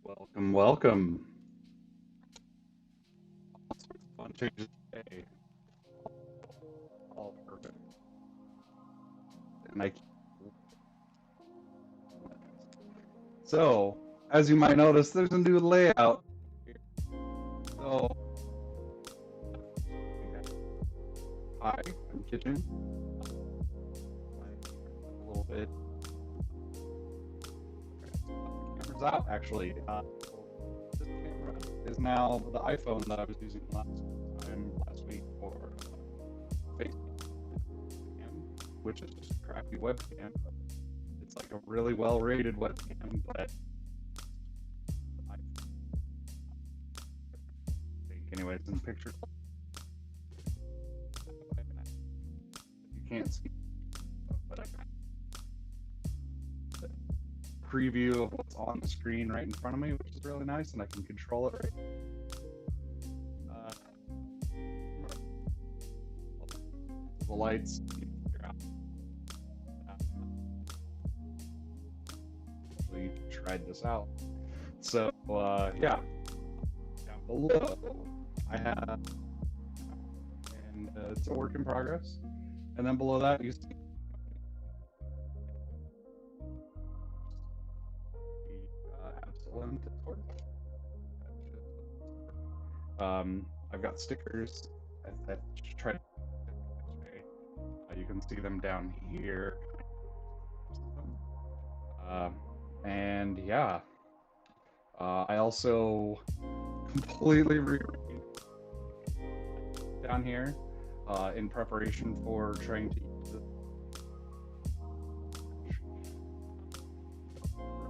Welcome, welcome. Fun changes today. All perfect. And so, as you might notice, there's a new layout here. So, hi, I'm kitchen. A little bit. Cameras out, actually. This camera is now the iPhone that I was using last week for Facebook, which is just a crappy webcam. It's like a really well-rated webcam, but I think, anyways, in the picture, you can't see, but I can preview of what's on the screen right in front of me, which is really nice, and I can control it right. The lights. We tried this out. So yeah, down below I have, and it's a work in progress. And then below that you see the Discord. I've got stickers. I tried. You can see them down here. And yeah, I also completely rewrote down here in preparation for trying to use it.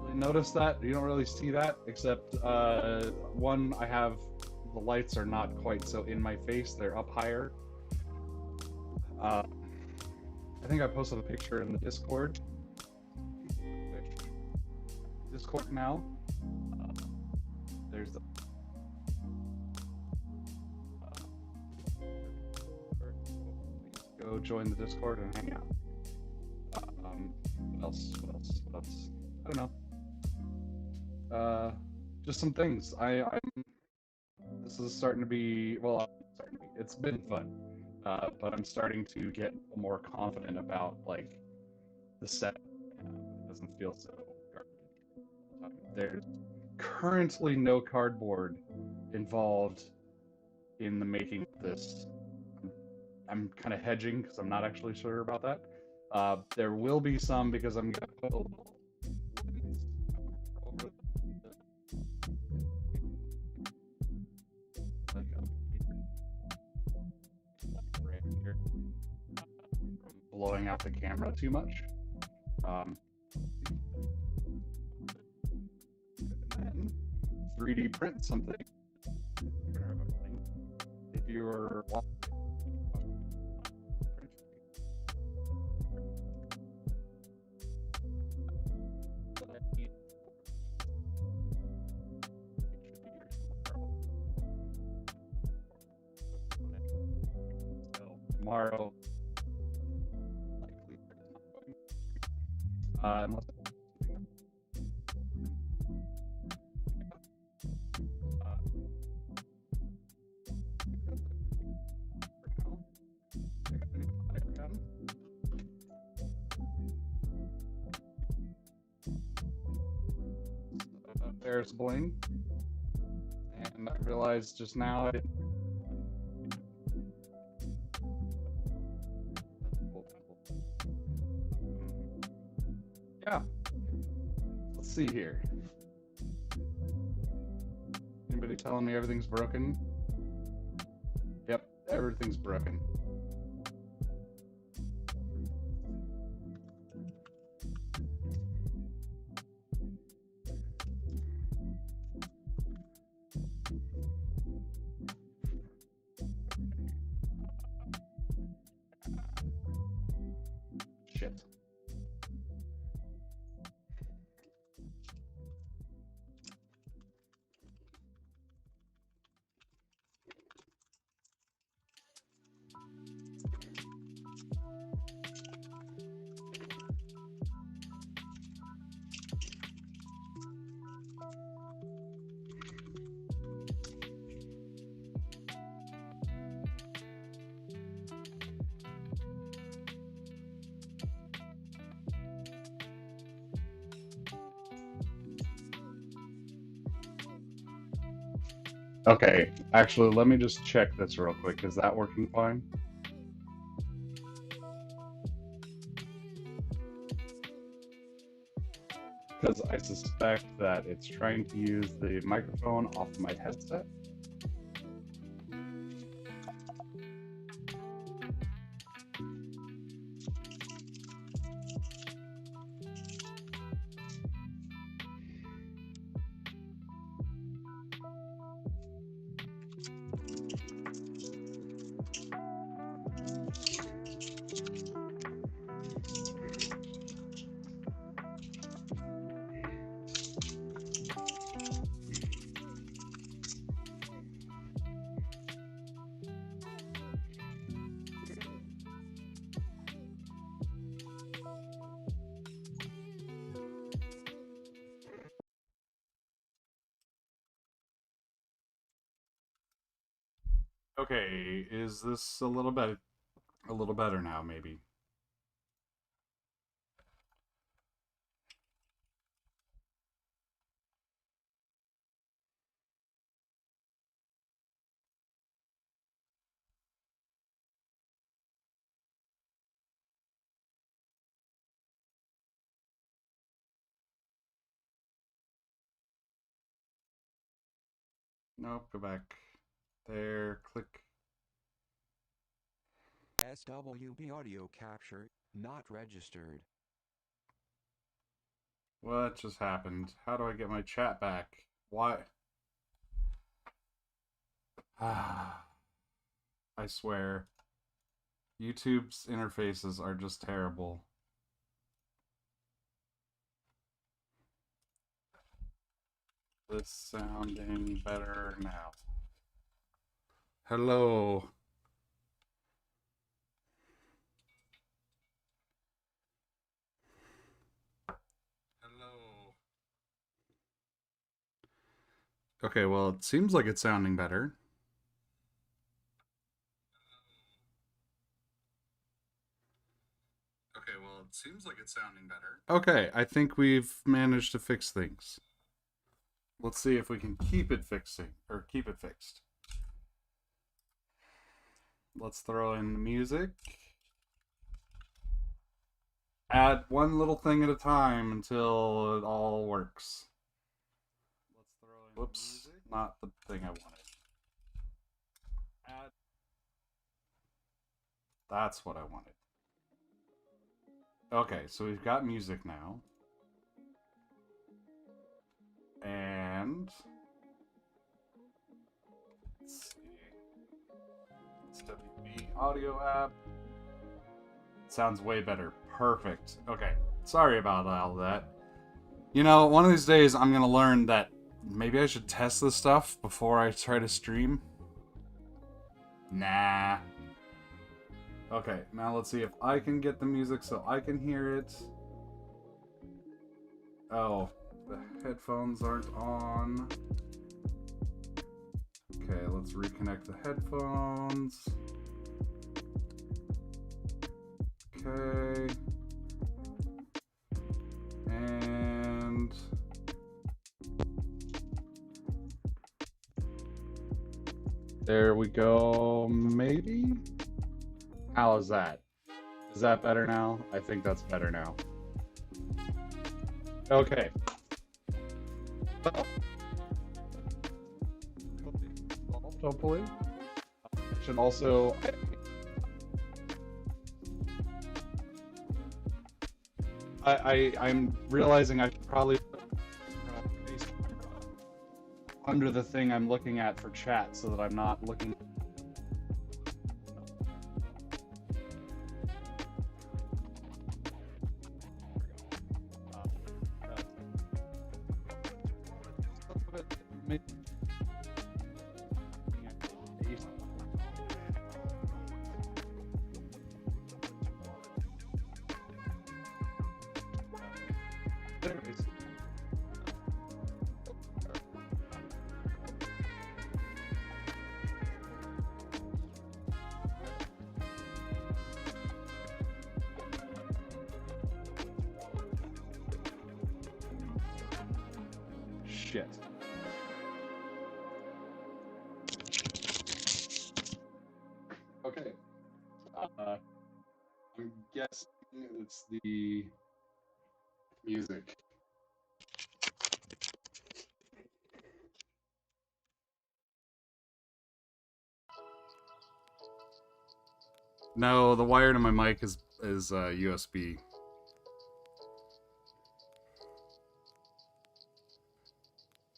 Really notice that? You don't really see that, except one, I have the lights are not quite so in my face, they're up higher. I think I posted a picture in the Discord. Discord now. There's the go join the Discord and hang out. What else? What else? What else? I don't know. Just some things. This is starting to be, well, it's been fun, but I'm starting to get more confident about like the set. It doesn't feel so garbage. There's currently no cardboard involved in the making of this. I'm kind of hedging because I'm not actually sure about that. There will be some because I'm going to put a little over like right here, blowing out the camera too much. Um, and then 3D print something. If you're tomorrow, likely, unless Ferris Bling, and I realized just now I didn't. Yeah. Let's see here. Anybody telling me everything's broken? Yep, everything's broken. Shit. Okay, actually, let me just check this real quick. Is that working fine? Because I suspect that it's trying to use the microphone off my headset. Okay, is this a little better now, maybe? Nope, go back. There, click. SWB audio capture, not registered. What just happened? How do I get my chat back? Why? I swear. YouTube's interfaces are just terrible. This sounding better now. Hello. Okay, well, it seems like it's sounding better. Okay, well, it seems like it's sounding better. Okay, I think we've managed to fix things. Let's see if we can keep it fixing, or keep it fixed. Let's throw in the music. Add one little thing at a time until it all works. Let's throw in. Whoops, not the thing I wanted. Add. That's what I wanted. Okay, so we've got music now. And let's see. SWB audio app. Sounds way better. Perfect. Okay. Sorry about all that. You know, one of these days I'm gonna learn that maybe I should test this stuff before I try to stream. Nah. Okay, now let's see if I can get the music so I can hear it. Oh, the headphones aren't on. Okay, let's reconnect the headphones. Okay. And there we go, maybe? How is that? Is that better now? I think that's better now. Okay. Well, hopefully. I should also... I'm realizing I should probably put under the thing I'm looking at for chat so that I'm not looking. Shit. Okay. I'm guessing it's the music. No, the wire to my mic is USB.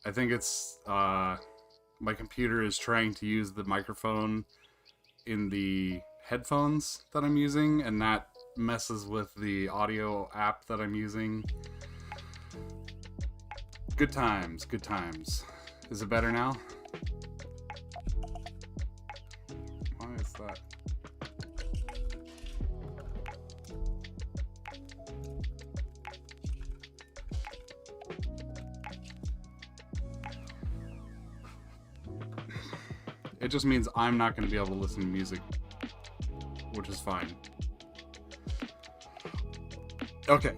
I think it's my computer is trying to use the microphone in the headphones that I'm using, and that messes with the audio app that I'm using. Good times, good times. Is it better now? Why is that? It just means I'm not going to be able to listen to music, which is fine. Okay.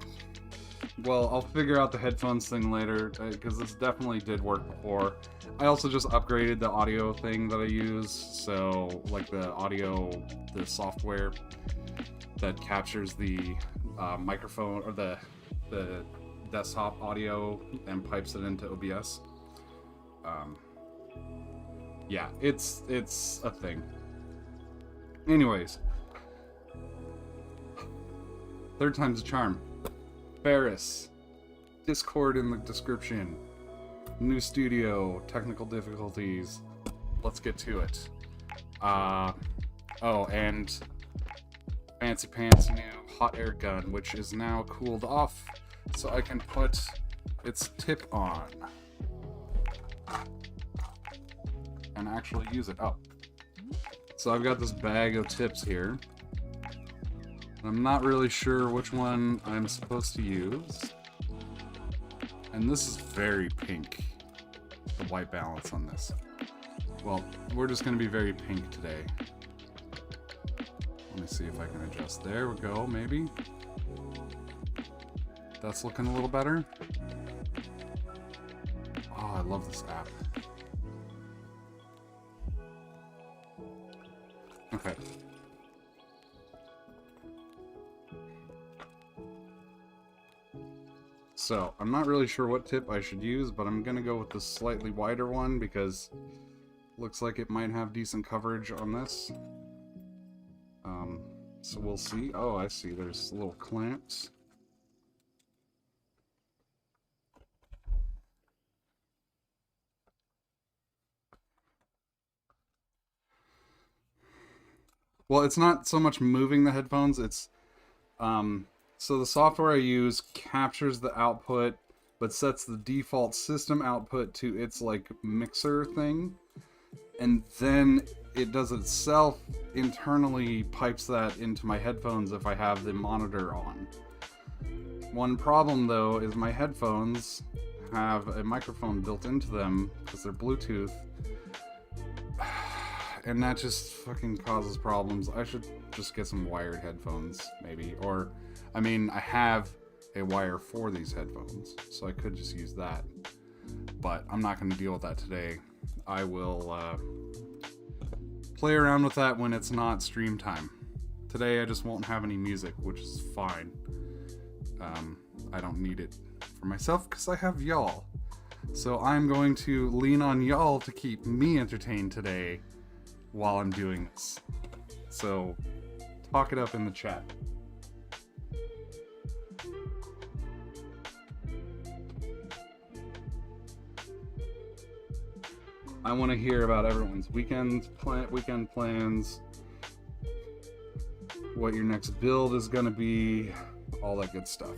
Well, I'll figure out the headphones thing later, because this definitely did work before. I also just upgraded the audio thing that I use, so, like the software that captures the microphone, or the desktop audio and pipes it into OBS. Yeah, it's a thing. Anyways. Third time's a charm. Ferris. Discord in the description. New studio. Technical difficulties. Let's get to it. Oh, and Fancy Pants' new hot air gun, which is now cooled off, so I can put its tip on. And actually use it. Oh. So I've got this bag of tips here. I'm not really sure which one I'm supposed to use. And this is very pink. the white balance on this. Well, we're just going to be very pink today. Let me see if I can adjust. There we go, maybe. That's looking a little better. Oh, I love this app. Okay. So, I'm not really sure what tip I should use, but I'm gonna go with the slightly wider one because looks like it might have decent coverage on this. So we'll see. Oh, I see. There's little clamps. Well, it's not so much moving the headphones, it's so the software I use captures the output but sets the default system output to its like mixer thing, and then it does itself internally pipes that into my headphones if I have the monitor on. One problem though is my headphones have a microphone built into them because they're Bluetooth, and that just fucking causes problems. I should just get some wired headphones, maybe. Or, I mean, I have a wire for these headphones, so I could just use that. But I'm not going to deal with that today. I will play around with that when it's not stream time. Today I just won't have any music, which is fine. I don't need it for myself because I have y'all. So I'm going to lean on y'all to keep me entertained today while I'm doing this. So, talk it up in the chat. I want to hear about everyone's weekend plans, what your next build is going to be, all that good stuff.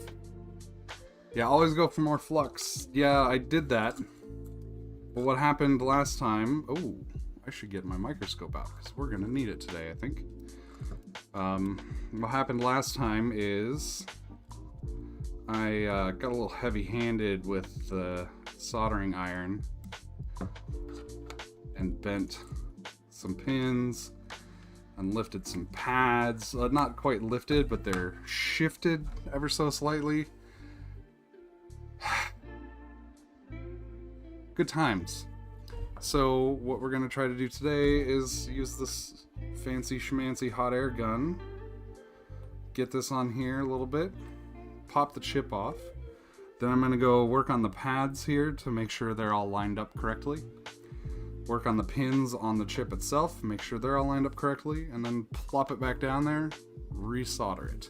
Yeah, always go for more flux. Yeah, I did that. But what happened last time... Oh, I should get my microscope out because we're going to need it today, I think. What happened last time is I got a little heavy-handed with the soldering iron and bent some pins and lifted some pads. Not quite lifted, but they're shifted ever so slightly. Good times. So what we're going to try to do today is use this fancy schmancy hot air gun. Get this on here a little bit. Pop the chip off. Then I'm going to go work on the pads here to make sure they're all lined up correctly. Work on the pins on the chip itself, make sure they're all lined up correctly, and then plop it back down there, resolder it.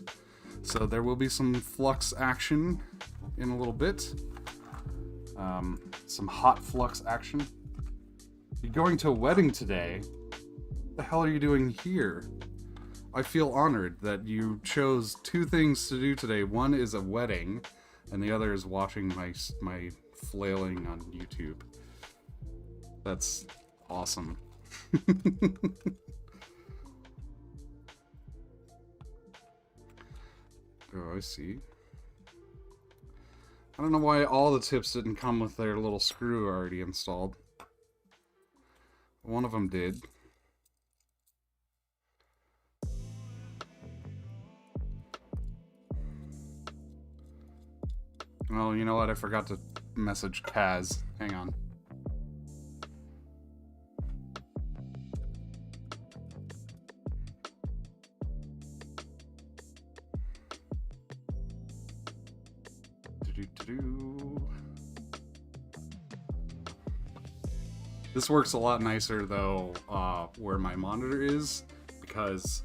So there will be some flux action in a little bit. Some hot flux action. You're going to a wedding today? What the hell are you doing here? I feel honored that you chose two things to do today. One is a wedding, and the other is watching my flailing on YouTube. That's awesome. Oh, I see. I don't know why all the tips didn't come with their little screw already installed. One of them did. Well, you know what? I forgot to message Kaz. Hang on. This works a lot nicer though where my monitor is, because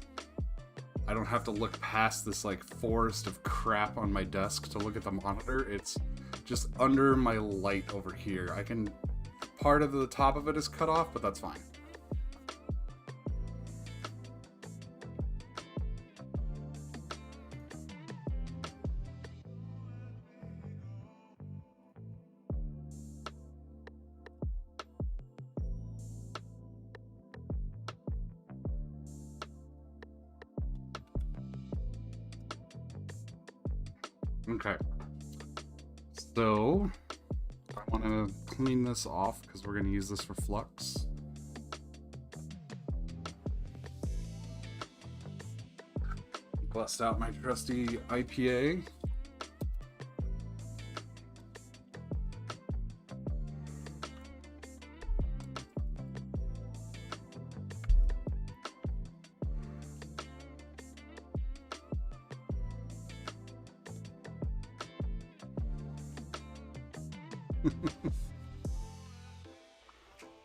I don't have to look past this like forest of crap on my desk to look at the monitor. It's just under my light over here. I can, part of the top of it is cut off, but that's fine. Okay, so I want to clean this off because we're going to use this for flux. Bust out my trusty IPA.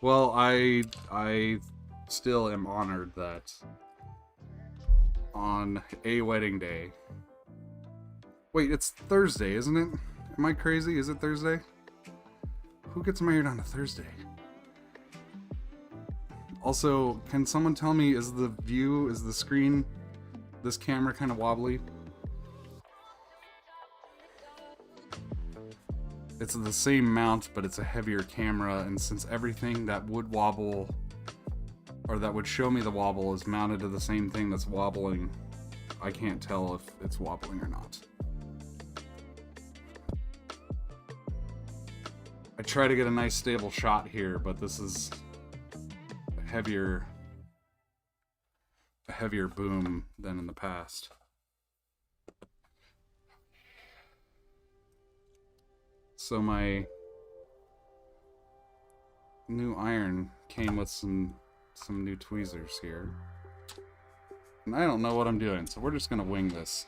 Well, I still am honored that on a wedding day. Wait, it's Thursday, isn't it? Am I crazy? Is it Thursday? Who gets married on a Thursday? Also, can someone tell me, is the screen, this camera kind of wobbly? It's the same mount, but it's a heavier camera, and since everything that would wobble, or that would show me the wobble, is mounted to the same thing that's wobbling, I can't tell if it's wobbling or not. I try to get a nice stable shot here, but this is a heavier boom than in the past. So my new iron came with some new tweezers here. And I don't know what I'm doing, so we're just gonna wing this.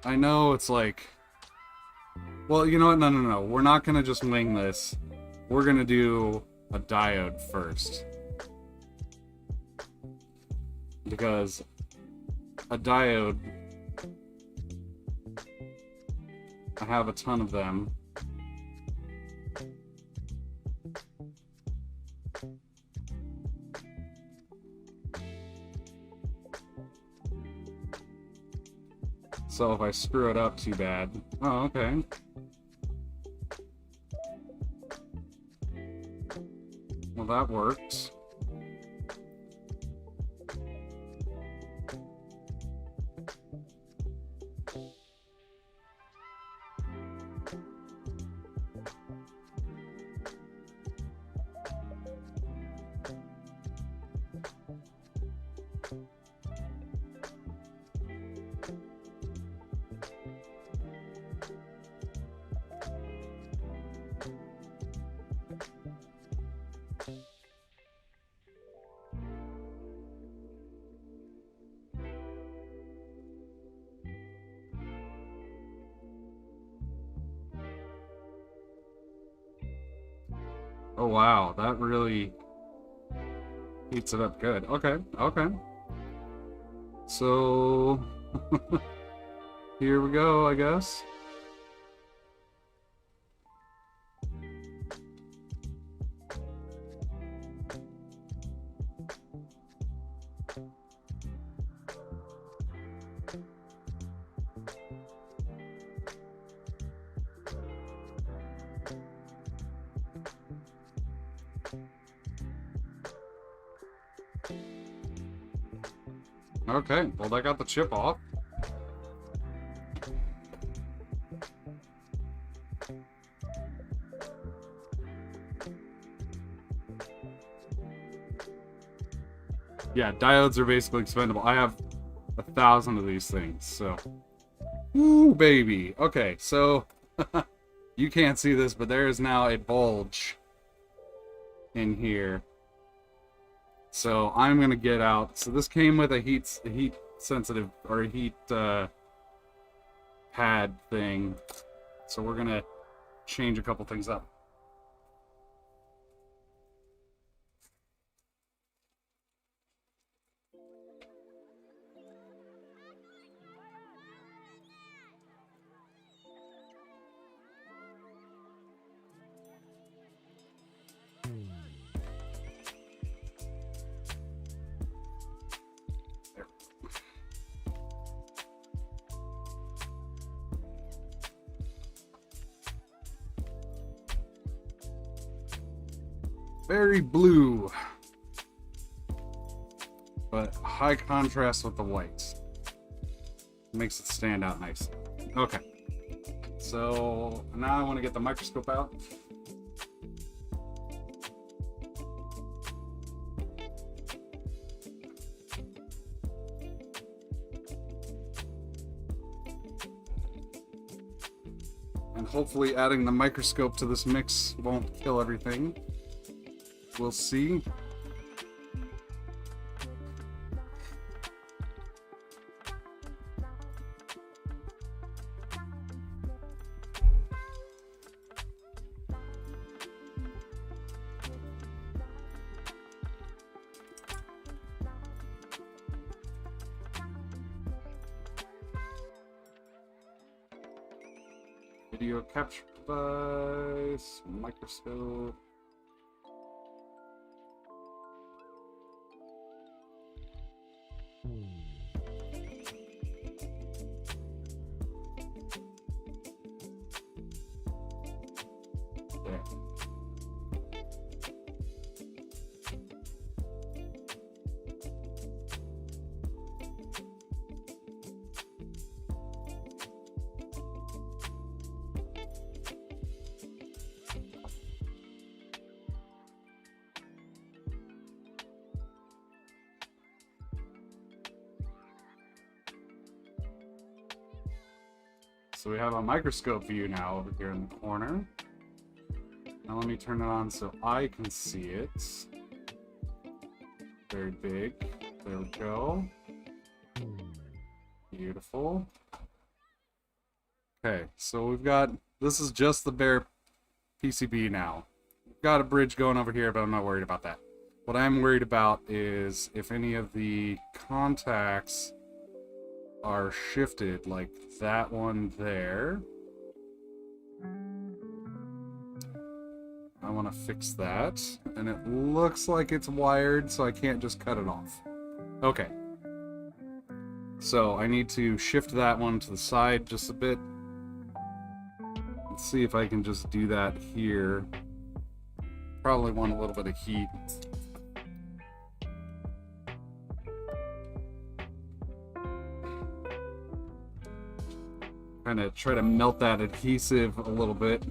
I know it's like, well, you know what? No. We're not gonna just wing this. We're gonna do a diode first. Because a diode, I have a ton of them. So if I screw it up too bad... Oh, okay. Well, that worked. Oh wow, that really heats it up good. Okay. So here we go, I guess. Okay, well, I got the chip off. Yeah, diodes are basically expendable. I have 1,000 of these things, so... Woo, baby! Okay, so... you can't see this, but there is now a bulge in here. So I'm gonna get out. So this came with a heat sensitive or a heat pad thing. So we're gonna change a couple things up. Very blue, but high contrast with the whites. Makes it stand out nicely. Okay. So now I want to get the microscope out. And hopefully adding the microscope to this mix won't kill everything. We'll see. Video capture device, microscope. There. So we have a microscope view now over here in the corner. Now let me turn it on so I can see it. Very big. There we go. Beautiful. Okay, so we've got, this is just the bare PCB now. We've got a bridge going over here, but I'm not worried about that. What I'm worried about is if any of the contacts are shifted, like that one there. I want to fix that, and it looks like it's wired, so I can't just cut it off. Okay. So I need to shift that one to the side just a bit. Let's see if I can just do that here. Probably want a little bit of heat. Kind of try to melt that adhesive a little bit.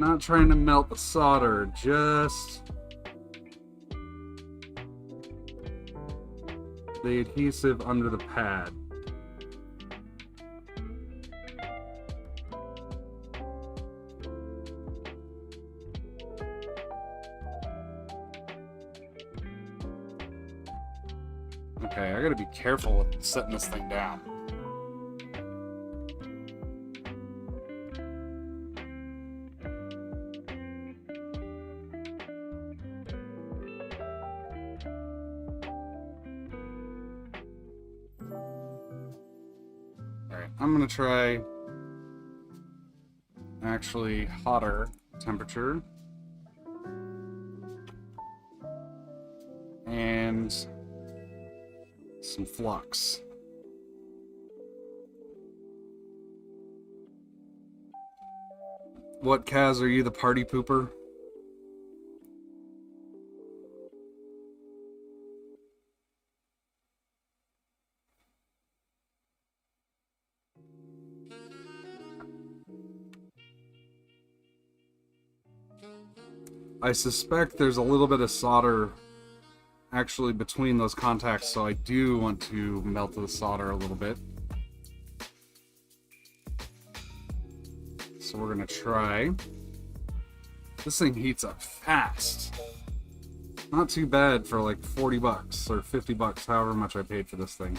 Not trying to melt the solder, just the adhesive under the pad. Okay, I gotta be careful with setting this thing down. I'm gonna try actually hotter temperature and some flux. What, Kaz, are you the party pooper? I suspect there's a little bit of solder actually between those contacts, so I do want to melt the solder a little bit. So we're gonna try. This thing heats up fast. Not too bad for like 40 bucks or 50 bucks, however much I paid for this thing.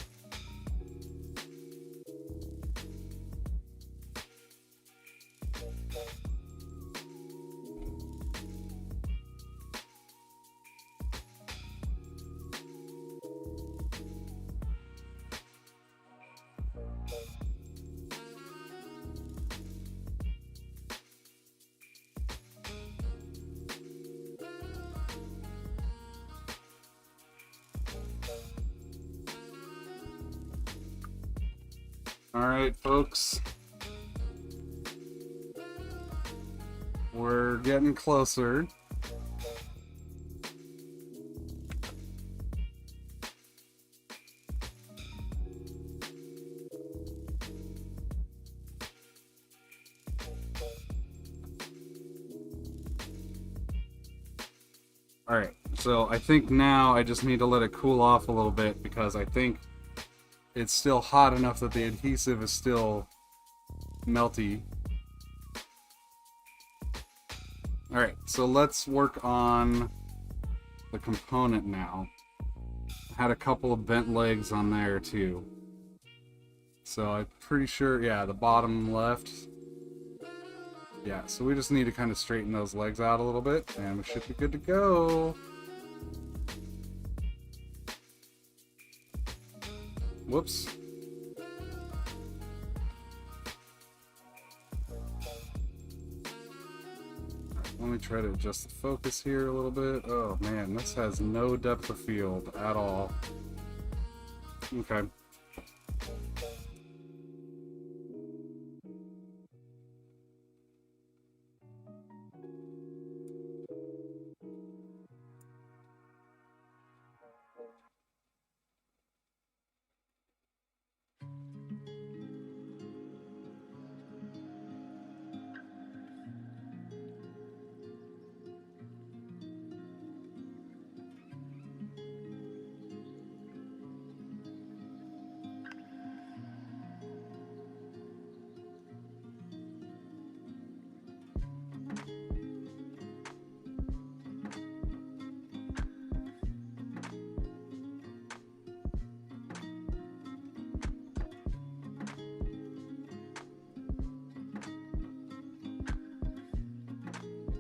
Alright, folks. We're getting closer. Alright, so I think now I just need to let it cool off a little bit because I think it's still hot enough that the adhesive is still melty. Alright, so let's work on the component now. I had a couple of bent legs on there too. So I'm pretty sure, yeah, the bottom left. Yeah, so we just need to kind of straighten those legs out a little bit, and we should be good to go. Whoops. Let me try to adjust the focus here a little bit. Oh man, this has no depth of field at all. Okay.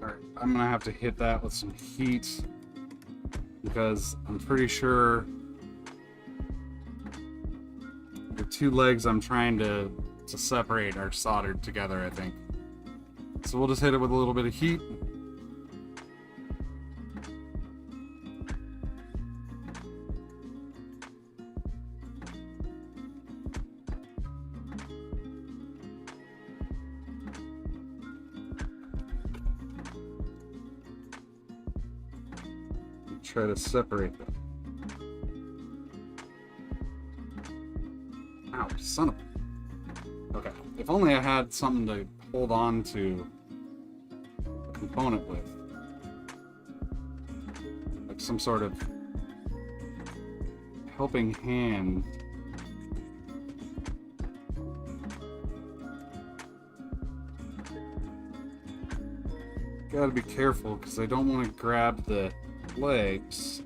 Alright, I'm gonna have to hit that with some heat because I'm pretty sure the two legs I'm trying to separate are soldered together, I think. So we'll just hit it with a little bit of heat. Try to separate them. Ow, son of a... Okay, if only I had something to hold on to the component with. Like some sort of helping hand. Gotta be careful because I don't want to grab the legs.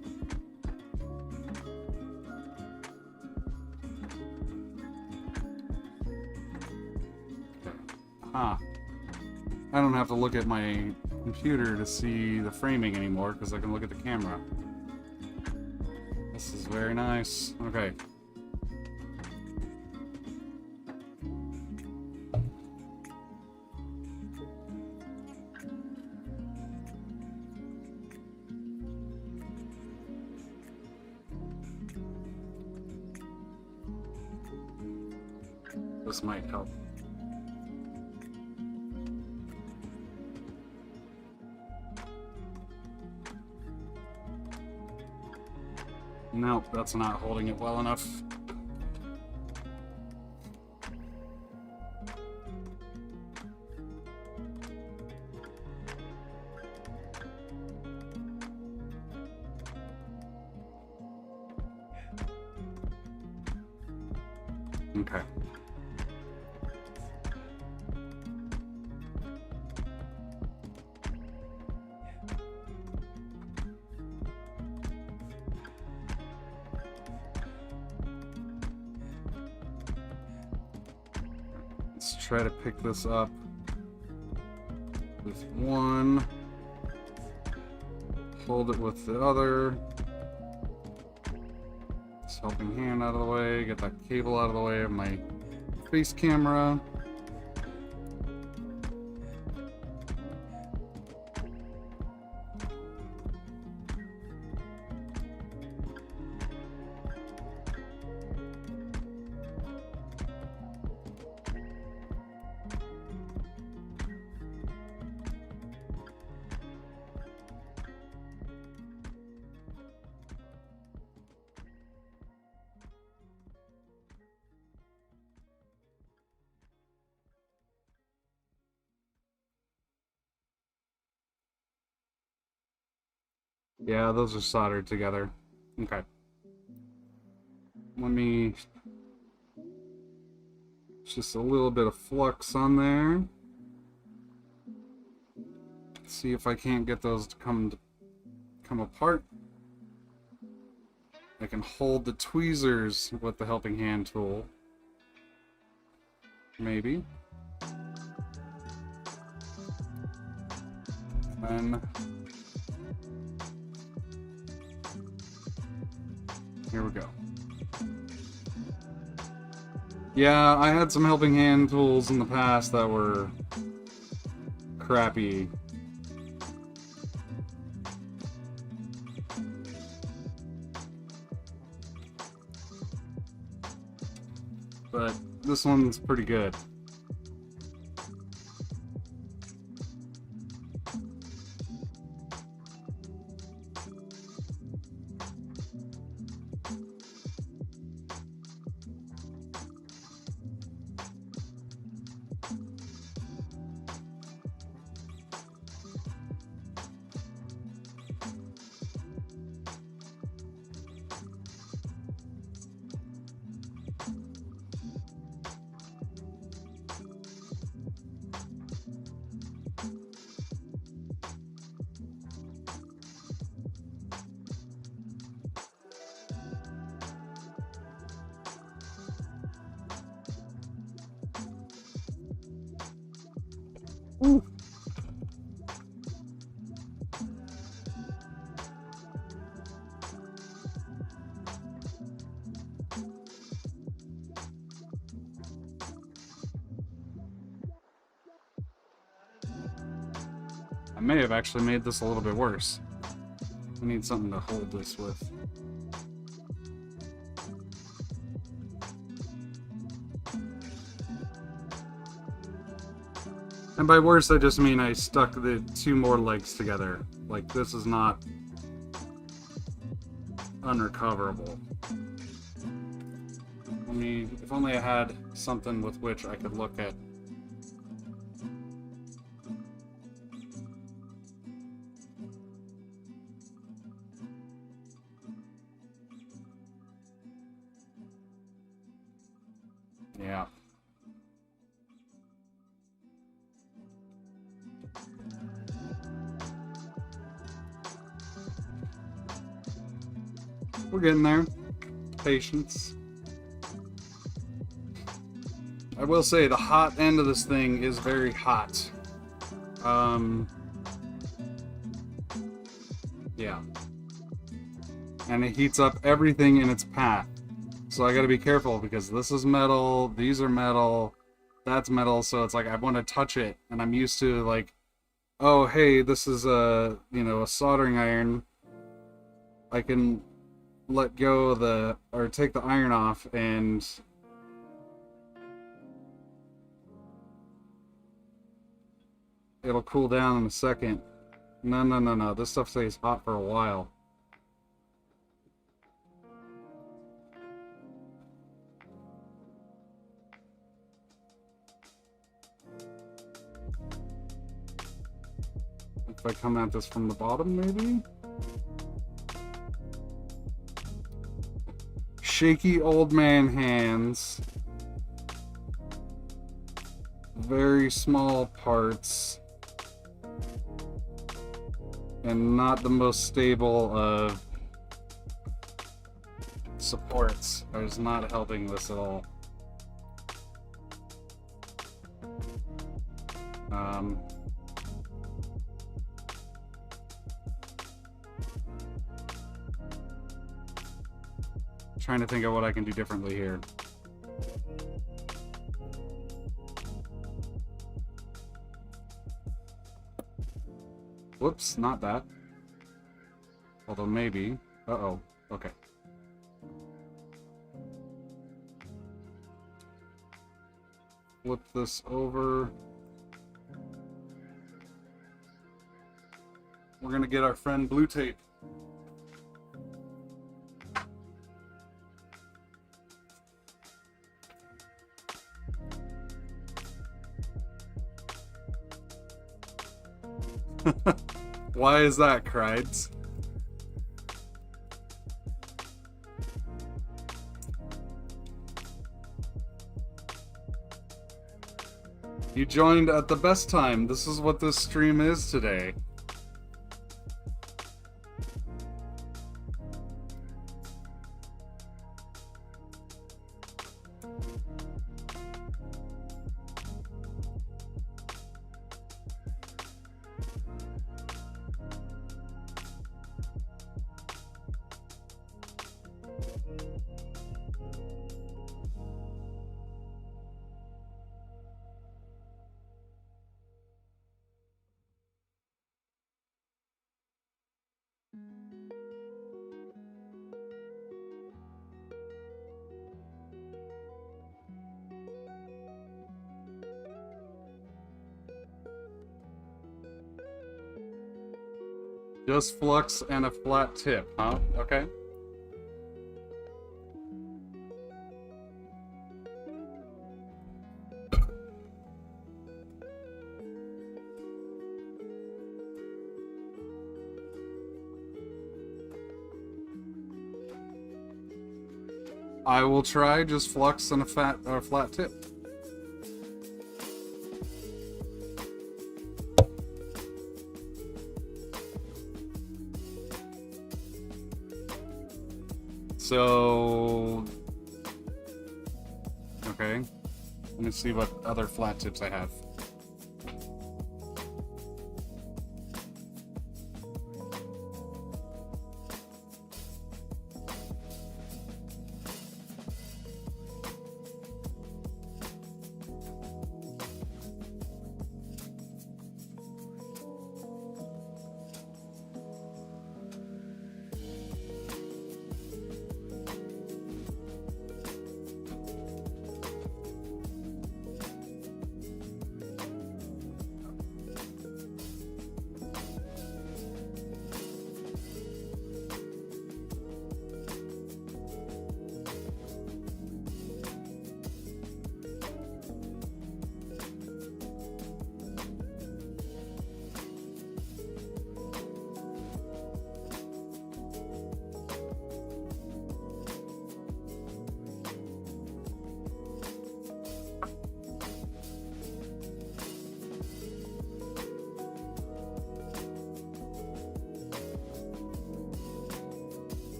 Huh. I don't have to look at my computer to see the framing anymore because I can look at the camera. This is very nice. Okay. This might help. Nope, that's not holding it well enough. Okay. Let's try to pick this up with one, hold it with the other. This helping hand out of the way, get that cable out of the way of my face camera. Yeah, those are soldered together. Okay. Let me... Just a little bit of flux on there. See if I can't get those to come apart. I can hold the tweezers with the helping hand tool. Maybe. And here we go. Yeah, I had some helping hand tools in the past that were crappy. But this one's pretty good. Ooh. I may have actually made this a little bit worse. I need something to hold this with. And by worse, I just mean I stuck the two more legs together. Like, this is not unrecoverable. I mean, if only I had something with which I could look at. Yeah. We're getting there. Patience. I will say the hot end of this thing is very hot. Yeah. And it heats up everything in its path. So I gotta be careful because this is metal, these are metal, that's metal, so it's like I want to touch it, and I'm used to like, oh hey, this is a, you know, a soldering iron. I can let go of the, or take the iron off, and it'll cool down in a second. No, this stuff stays hot for a while. If I come at this from the bottom, maybe? Shaky old man hands. Very small parts. And not the most stable of supports. I was not helping this at all. Trying to think of what I can do differently here. Whoops, not that. Although maybe. Uh-oh. Okay. Flip this over. We're gonna get our friend blue tape. Why is that, Crides? You joined at the best time. This is what this stream is today. Just flux and a flat tip, huh? Okay. I will try just flux and a flat tip. So, okay. Let me see what other flat tips I have.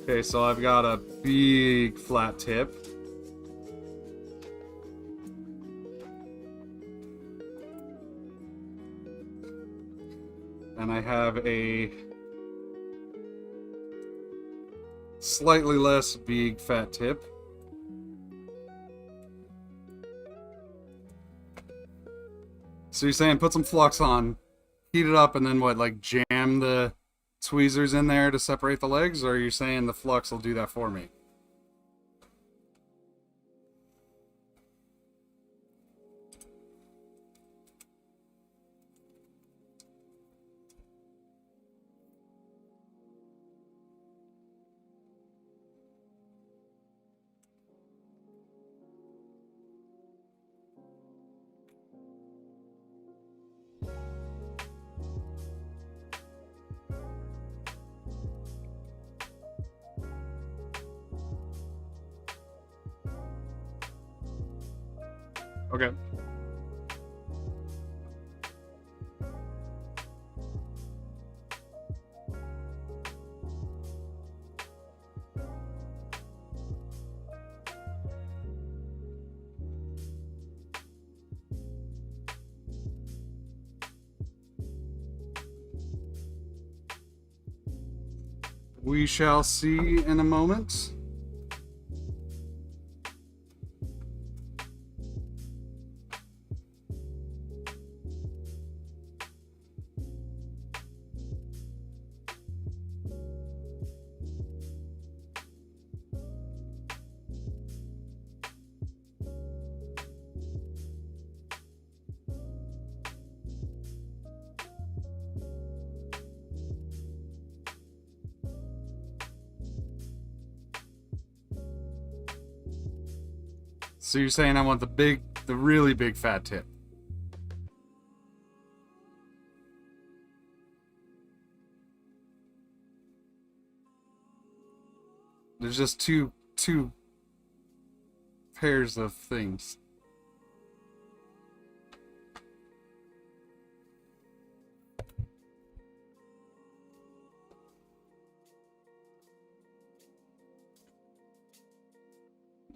Okay, so I've got a big flat tip. And I have a slightly less big fat tip. So you're saying put some flux on, heat it up, and then what, like jam the tweezers in there to separate the legs, or are you saying the flux will do that for me? Okay. We shall see in a moment. So you're saying I want the really big fat tip. There's just too two pairs of things.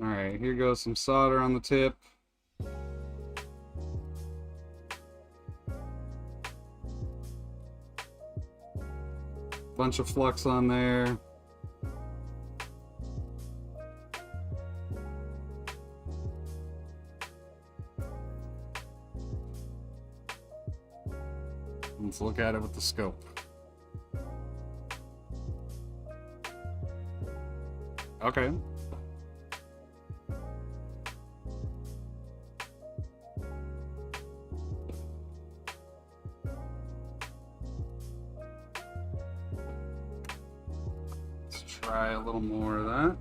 Alright, here goes some solder on the tip. Bunch of flux on there. Let's look at it with the scope. Okay. Let's try a little more of that.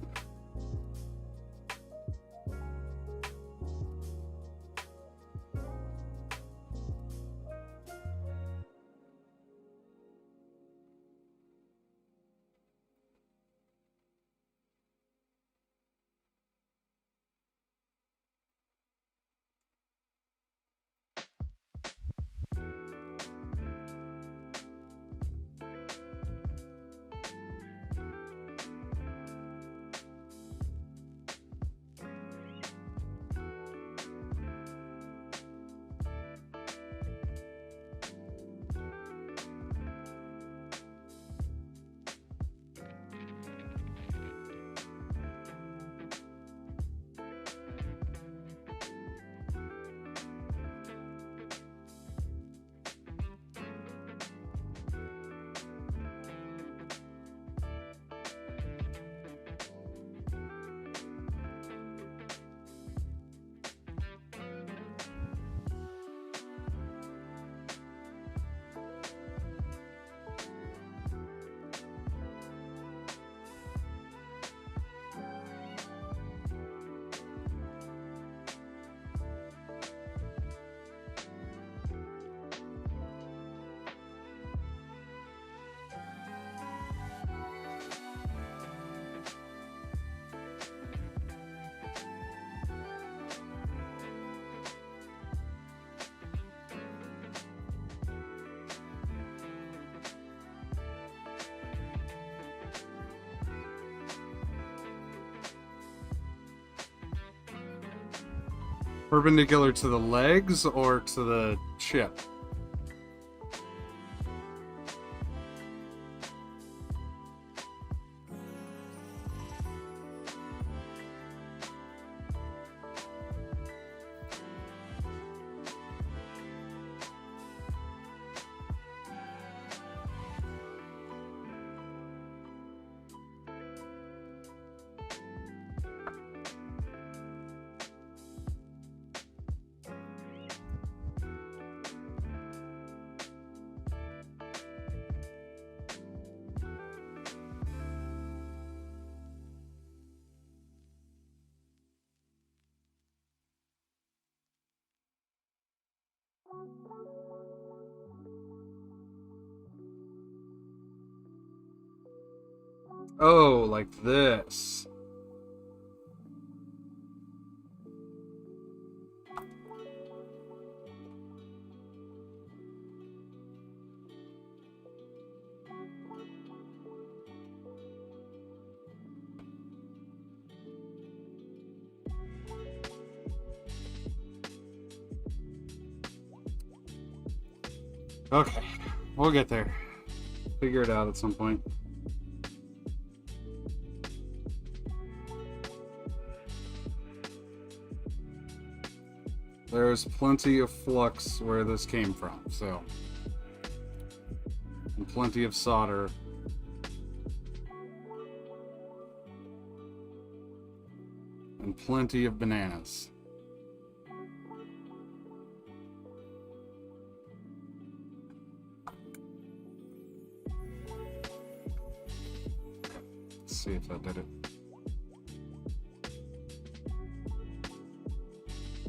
Perpendicular to the legs or to the chip? Oh, like this. Okay, we'll get there. Figure it out at some point. There's plenty of flux where this came from, so. And plenty of solder. And plenty of bananas. Let's see if that did it.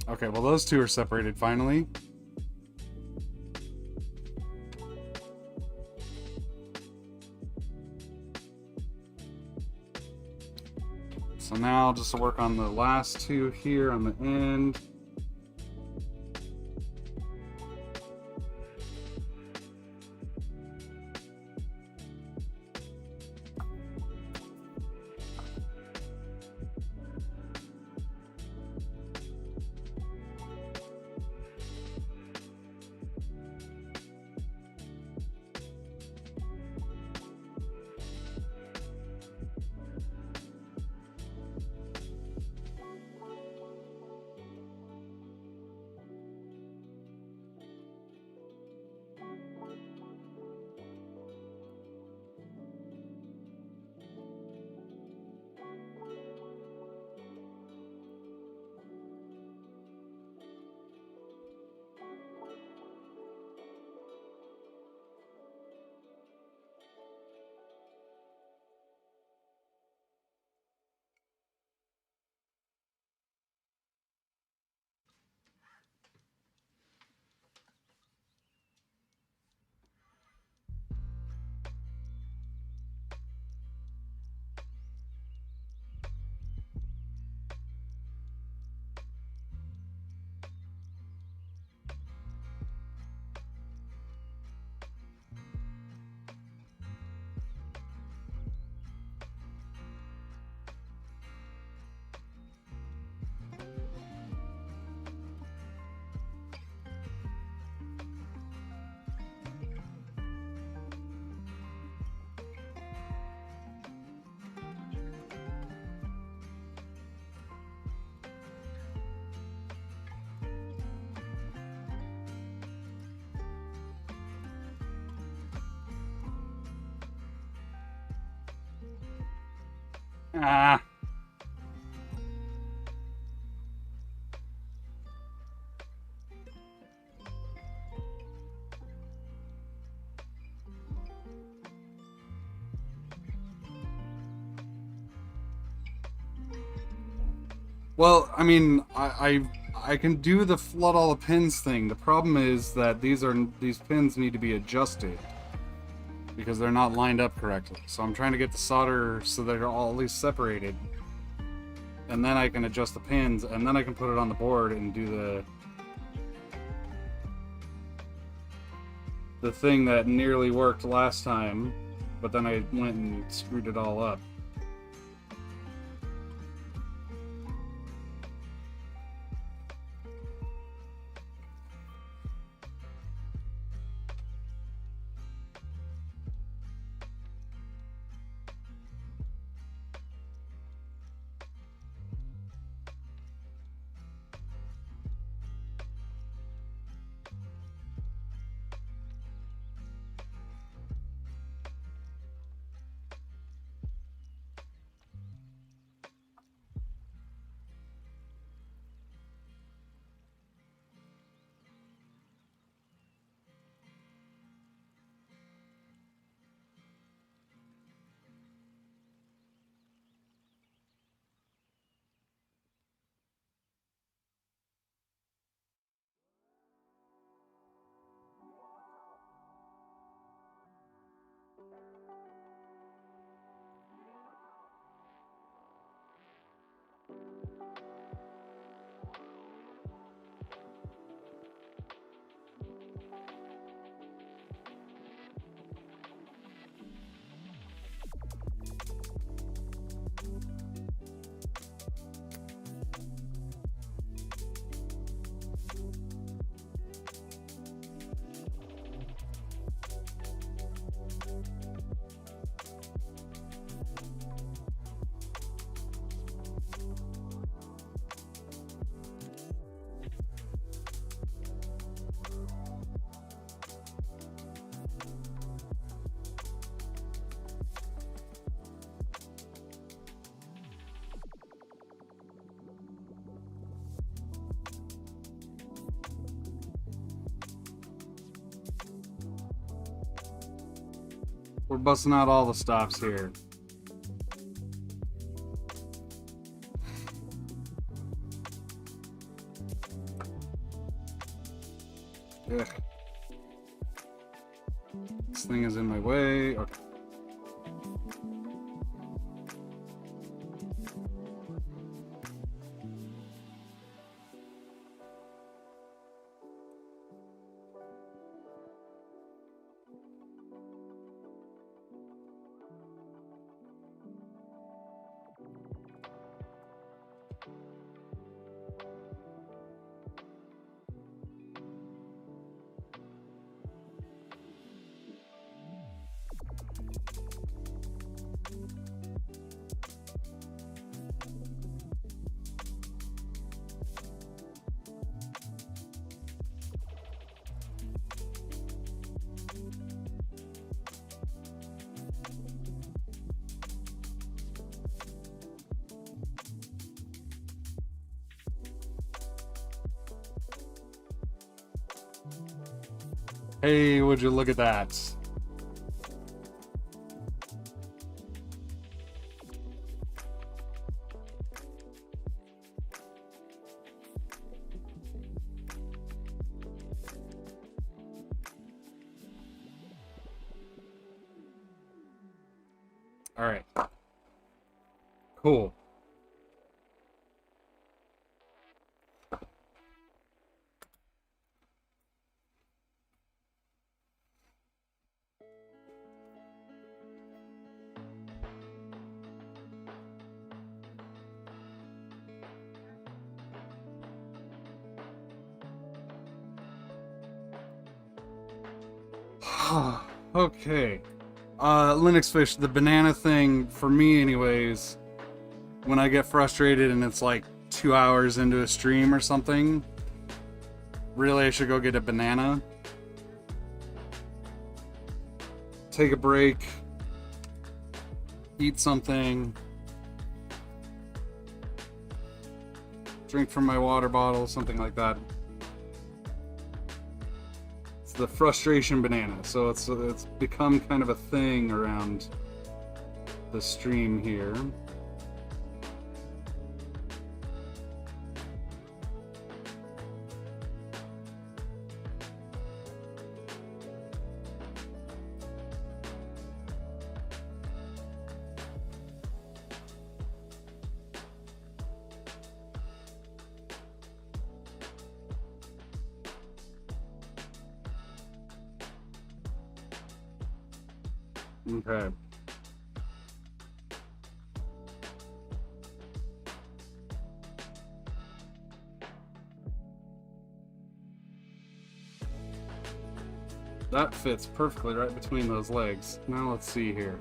Okay, well those two are separated finally. So now just to work on the last two here on the end. Ah. Well, I mean, I can do the flood all the pins thing. The problem is that these pins need to be adjusted because they're not lined up correctly. So I'm trying to get the solder so they're all at least separated, and then I can adjust the pins, and then I can put it on the board and do the thing that nearly worked last time, but then I went and screwed it all up. We're busting out all the stops here. Ugh. This thing is in my way. Okay. Hey, would you look at that? All right. Cool. Okay. Linux Fish, the banana thing, for me anyways, when I get frustrated and it's like 2 hours into a stream or something, really I should go get a banana, take a break, eat something, drink from my water bottle, something like that. It's the frustration banana, so it's become kind of a thing around the stream here. Okay. That fits perfectly right between those legs. Now let's see here.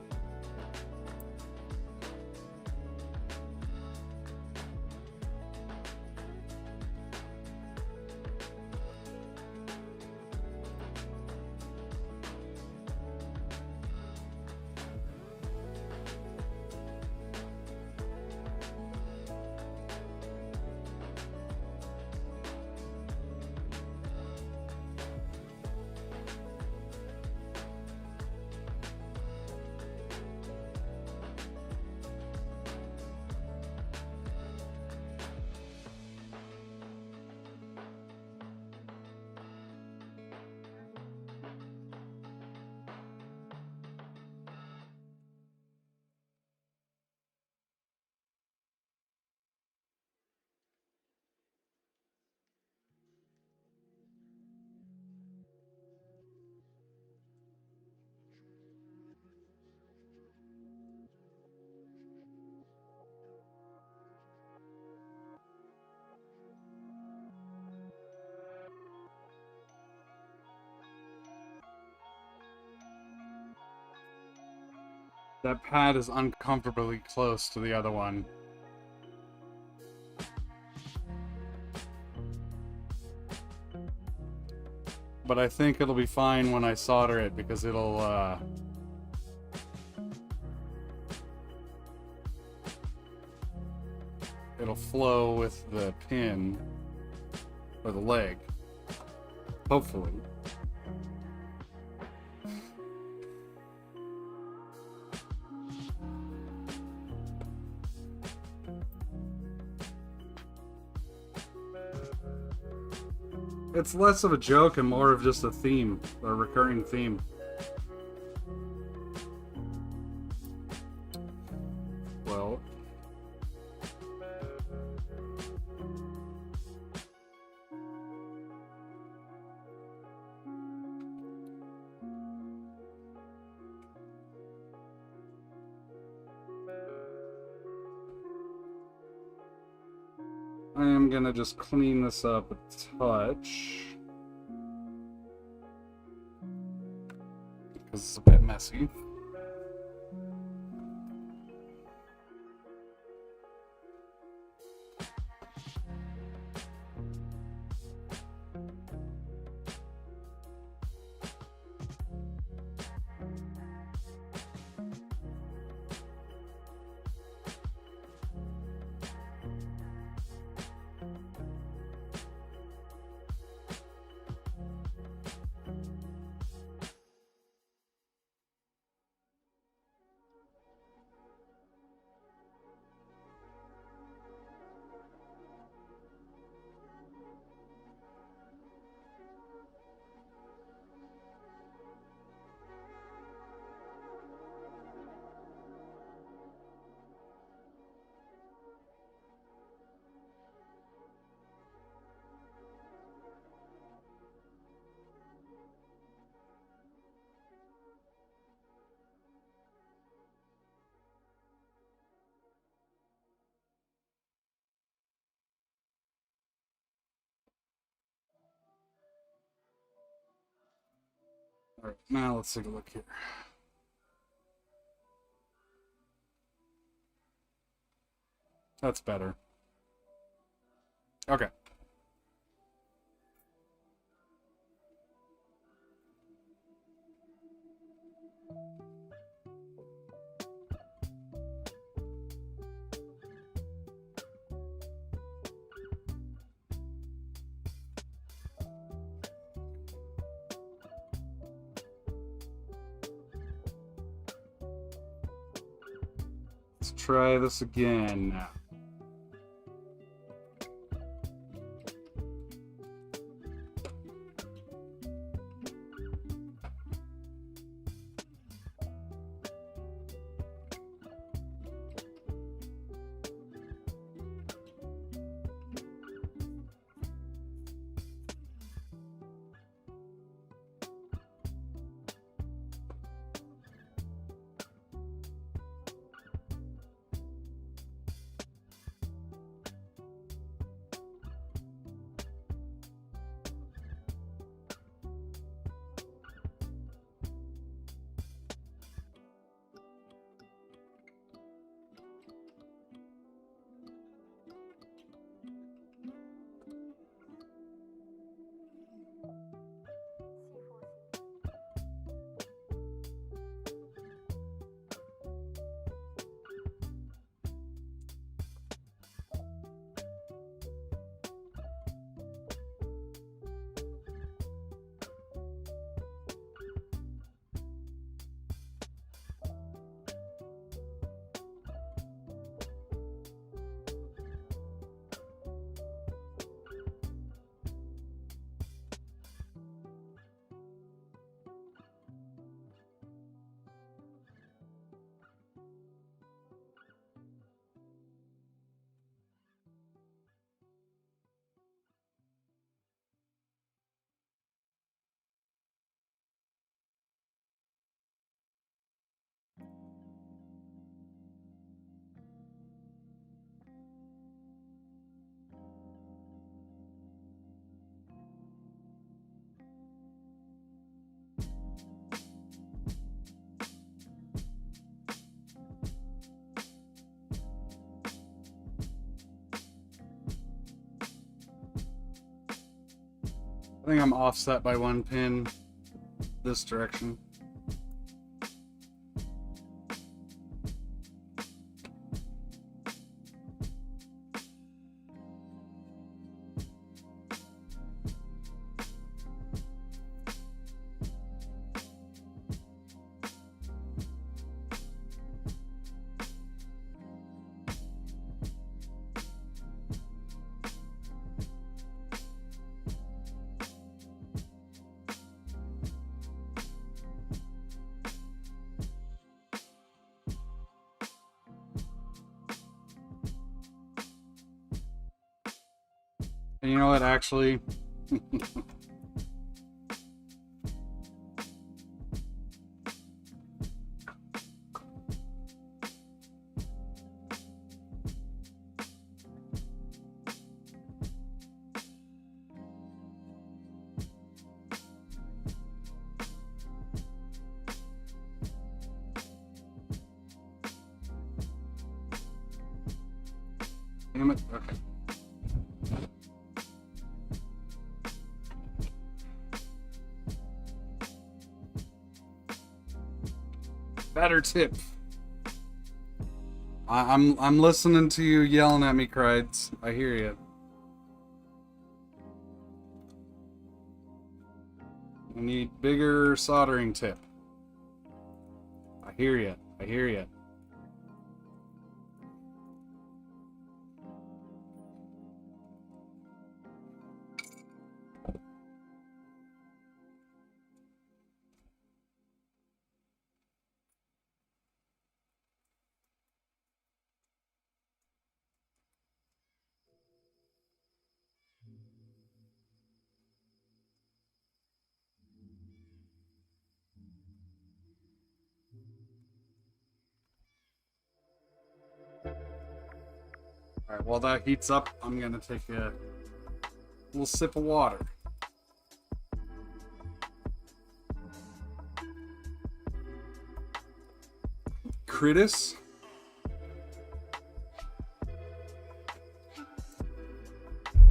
That pad is uncomfortably close to the other one. But I think it'll be fine when I solder it because it'll flow with the pin or the leg. Hopefully. It's less of a joke and more of just a theme, a recurring theme. Well, I am gonna just clean this up a touch because it's a bit messy. Alright, now let's take a look here. That's better. Okay. Let's try this again now. I think I'm offset by 1 pin this direction. And you know what, actually, damn it, okay. Better tip. I'm listening to you yelling at me, Crides. I hear you. I need bigger soldering tip. I hear you. I hear you. Alright, while that heats up, I'm gonna take a little sip of water. Critis?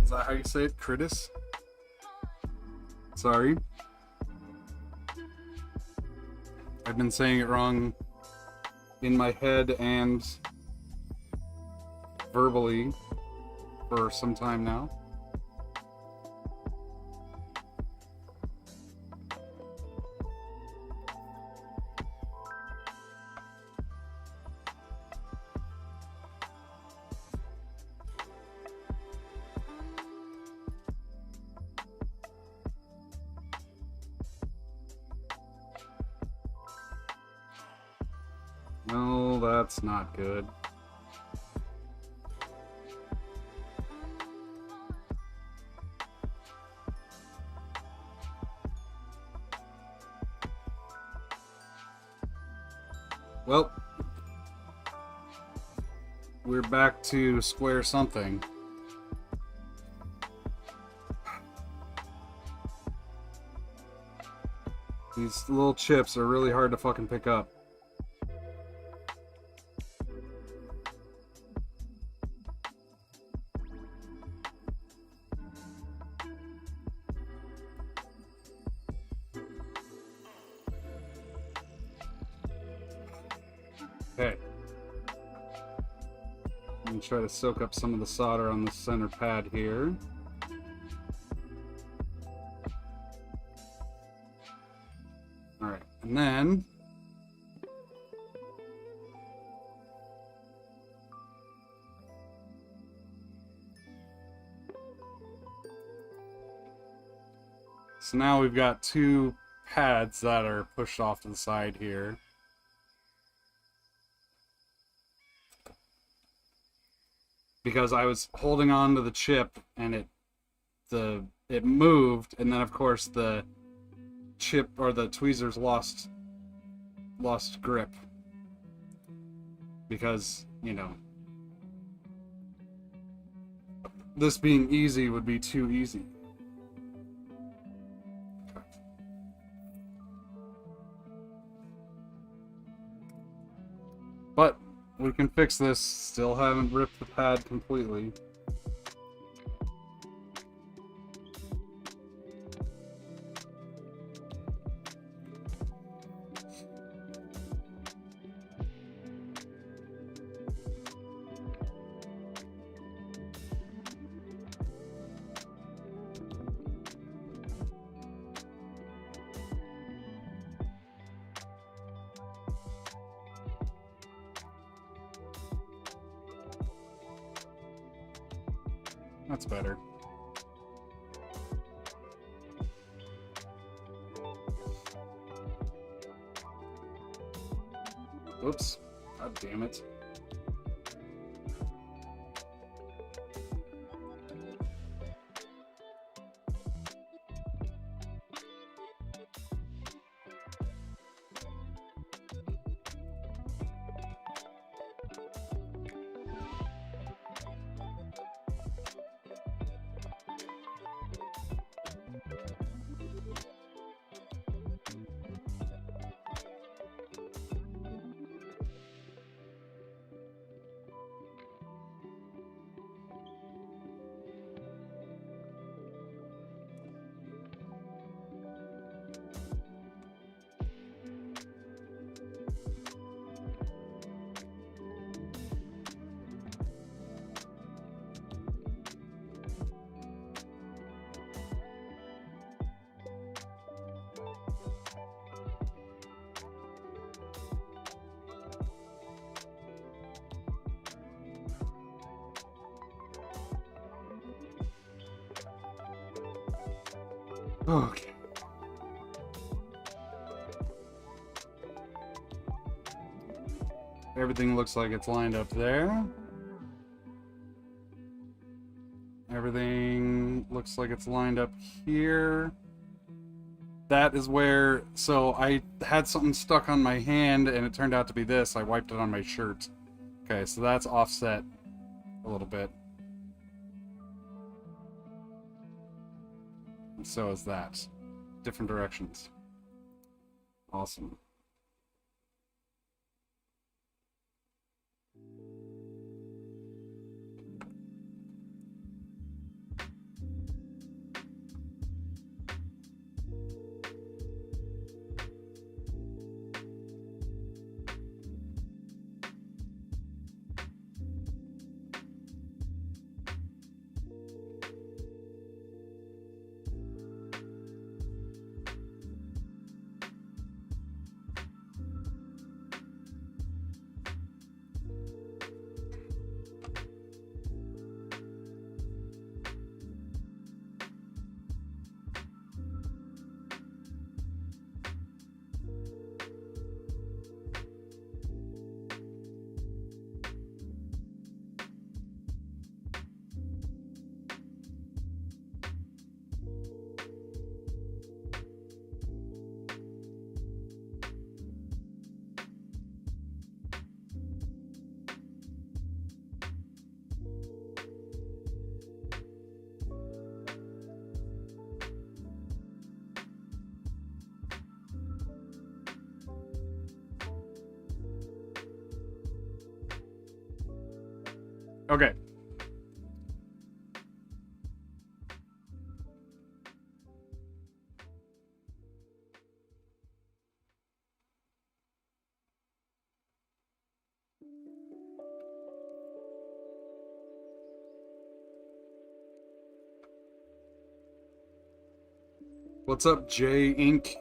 Is that how you say it? Critis? Sorry. I've been saying it wrong in my head and verbally for some time now. No, that's not good. Well, we're back to square something. These little chips are really hard to fucking pick up. Okay. I'm gonna try to soak up some of the solder on the center pad here. Alright, and then so now we've got two pads that are pushed off to the side here. Because I was holding on to the chip and it moved, and then of course the chip or the tweezers lost grip. Because, you know, this being easy would be too easy. But we can fix this. Still haven't ripped the pad completely. That's better. Oops. God damn it. Okay. Everything looks like it's lined up there. Everything looks like it's lined up here. That is where, so I had something stuck on my hand and it turned out to be this. I wiped it on my shirt. Okay, so that's offset a little bit. And so is that. Different directions. Awesome. Okay. What's up, J Inc?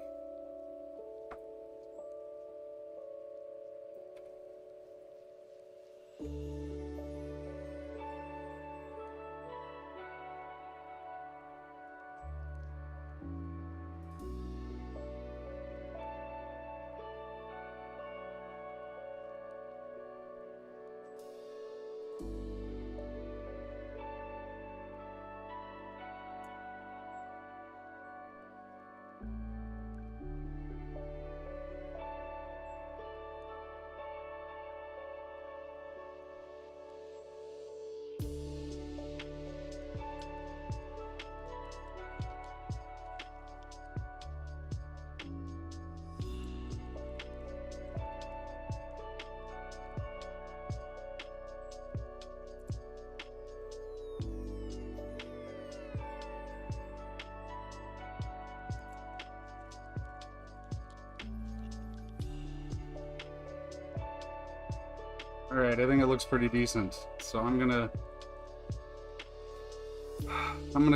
Alright, I think it looks pretty decent. So I'm gonna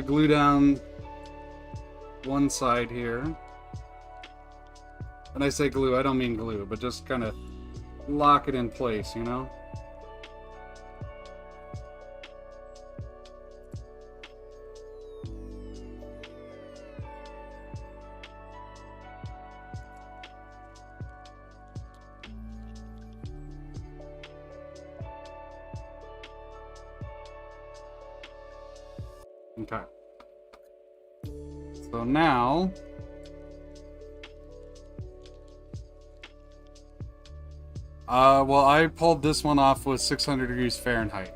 glue down one side here. When I say glue, I don't mean glue, but just kind of lock it in place, you know? Okay. So now, well, I pulled this one off with 600 degrees Fahrenheit.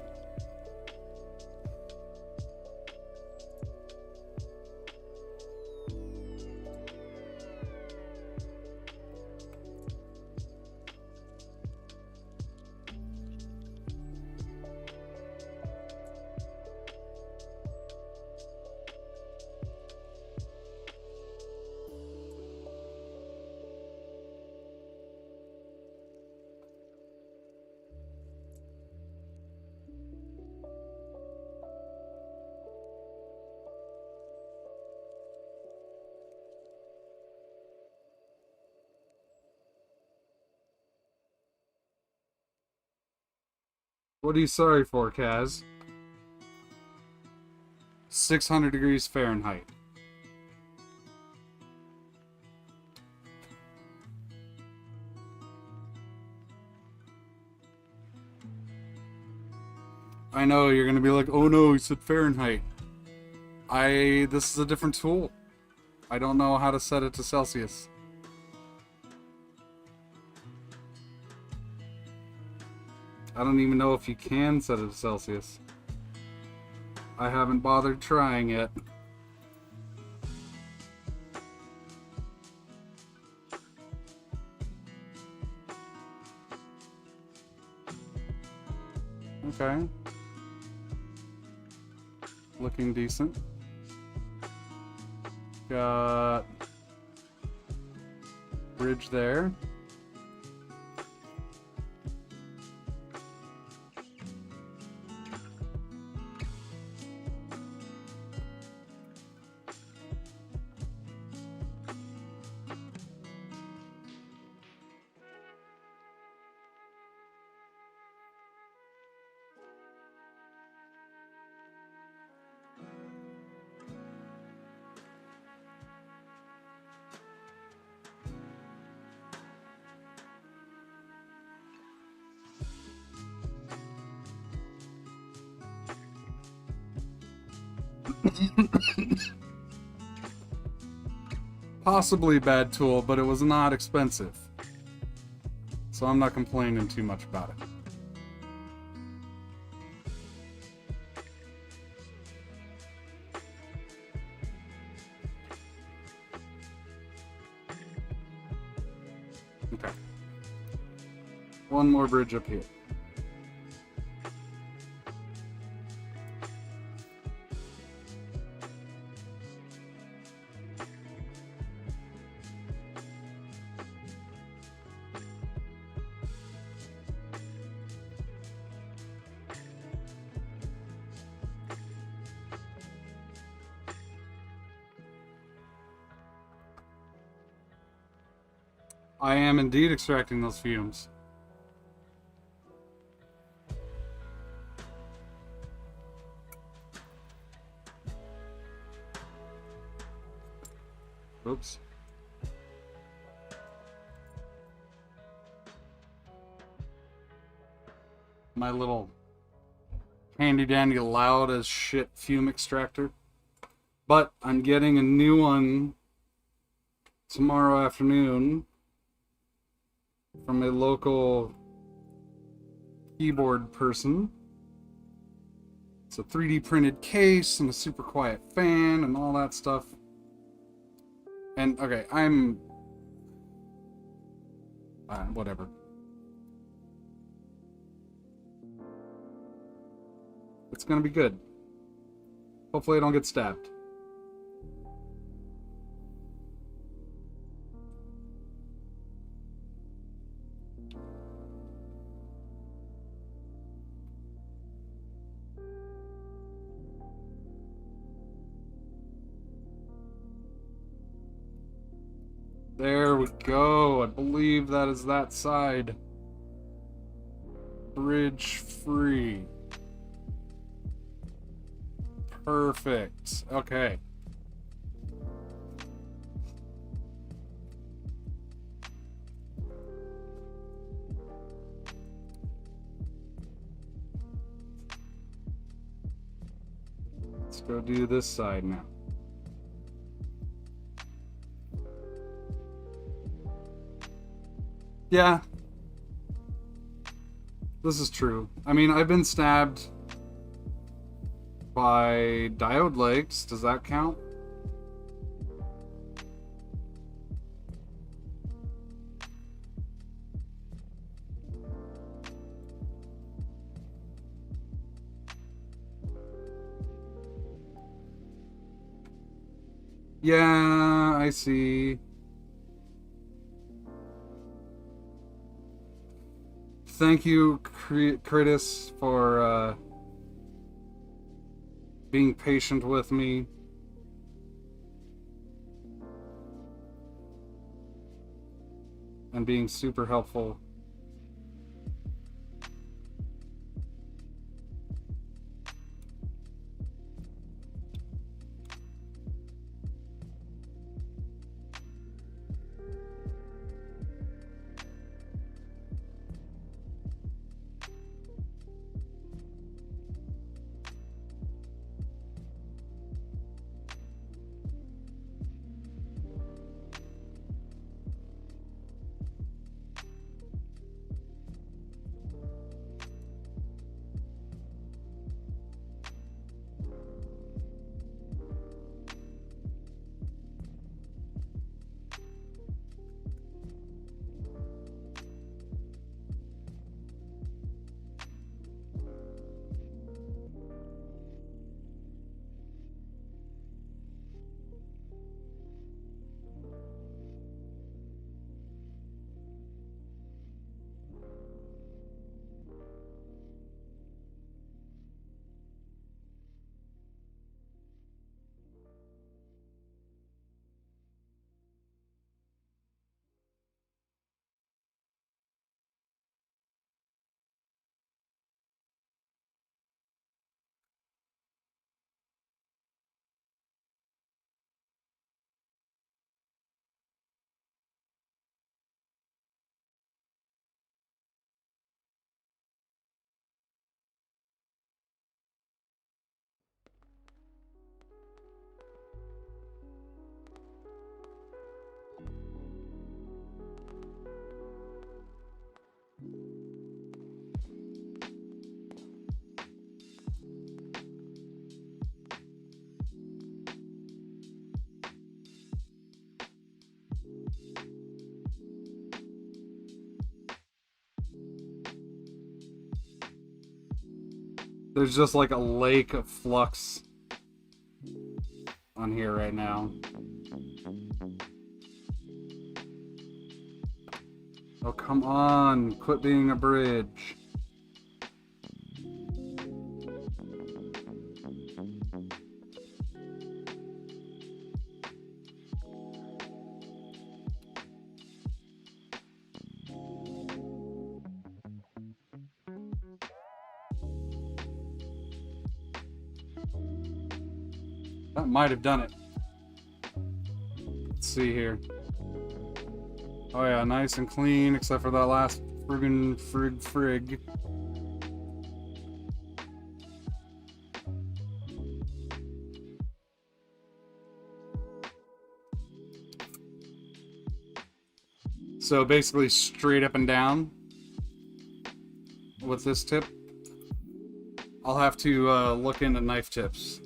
What are you sorry for, Kaz? 600 degrees Fahrenheit. I know, you're gonna be like, oh no, he said Fahrenheit. This is a different tool. I don't know how to set it to Celsius. I don't even know if you can set it to Celsius. I haven't bothered trying it. Okay. Looking decent. Got bridge there. Possibly a bad tool, but it was not expensive. So I'm not complaining too much about it. Okay. One more bridge up here. I am indeed extracting those fumes. Oops. My little handy dandy loud as shit fume extractor. But I'm getting a new one tomorrow afternoon from a local keyboard person. It's a 3D printed case and a super quiet fan and all that stuff. And okay, I'm whatever. It's gonna be good. Hopefully I don't get stabbed. There we go. I believe that is that side. Bridge free. Perfect. Okay. Let's go do this side now. Yeah. This is true. I mean, I've been stabbed by diode legs. Does that count? Yeah, I see. Thank you, Curtis, for being patient with me. And being super helpful. There's just like a lake of flux on here right now. Oh, come on. Quit being a bridge. That might have done it. Let's see here. Oh yeah, nice and clean, except for that last friggin' frig. So basically straight up and down with this tip. I'll have to look into knife tips.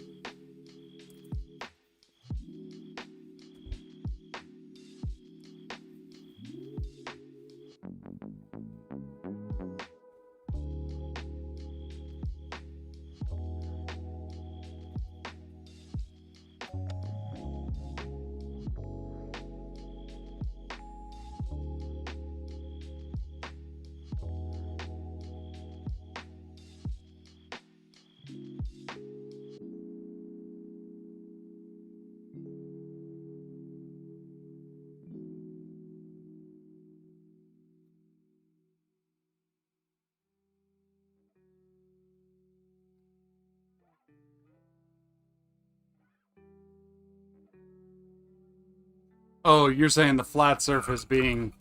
Oh, you're saying the flat surface being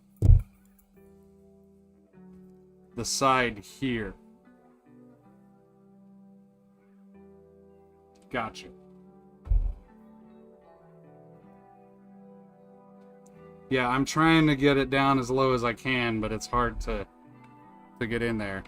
the side here. Gotcha. Yeah, I'm trying to get it down as low as I can, but it's hard to get in there.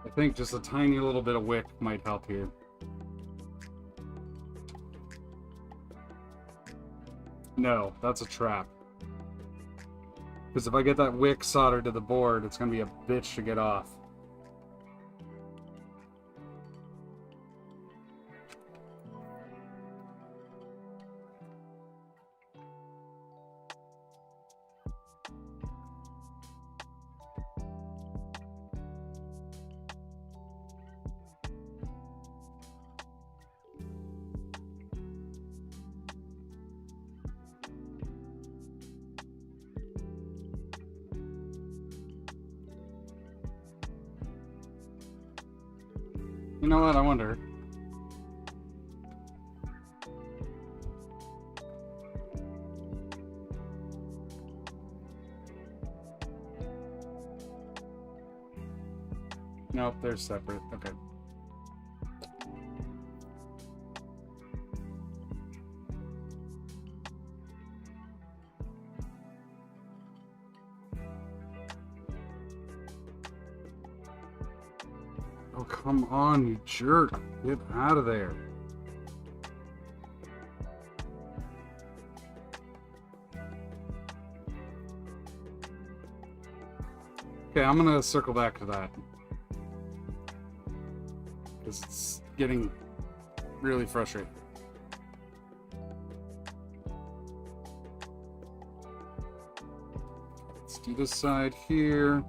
I think just a tiny little bit of wick might help here. No, that's a trap. Because if I get that wick soldered to the board, it's going to be a bitch to get off. You know what? I wonder. Nope, they're separate. Okay. Oh, come on, you jerk. Get out of there. Okay, I'm gonna circle back to that. Because it's getting really frustrating. Let's do this side here.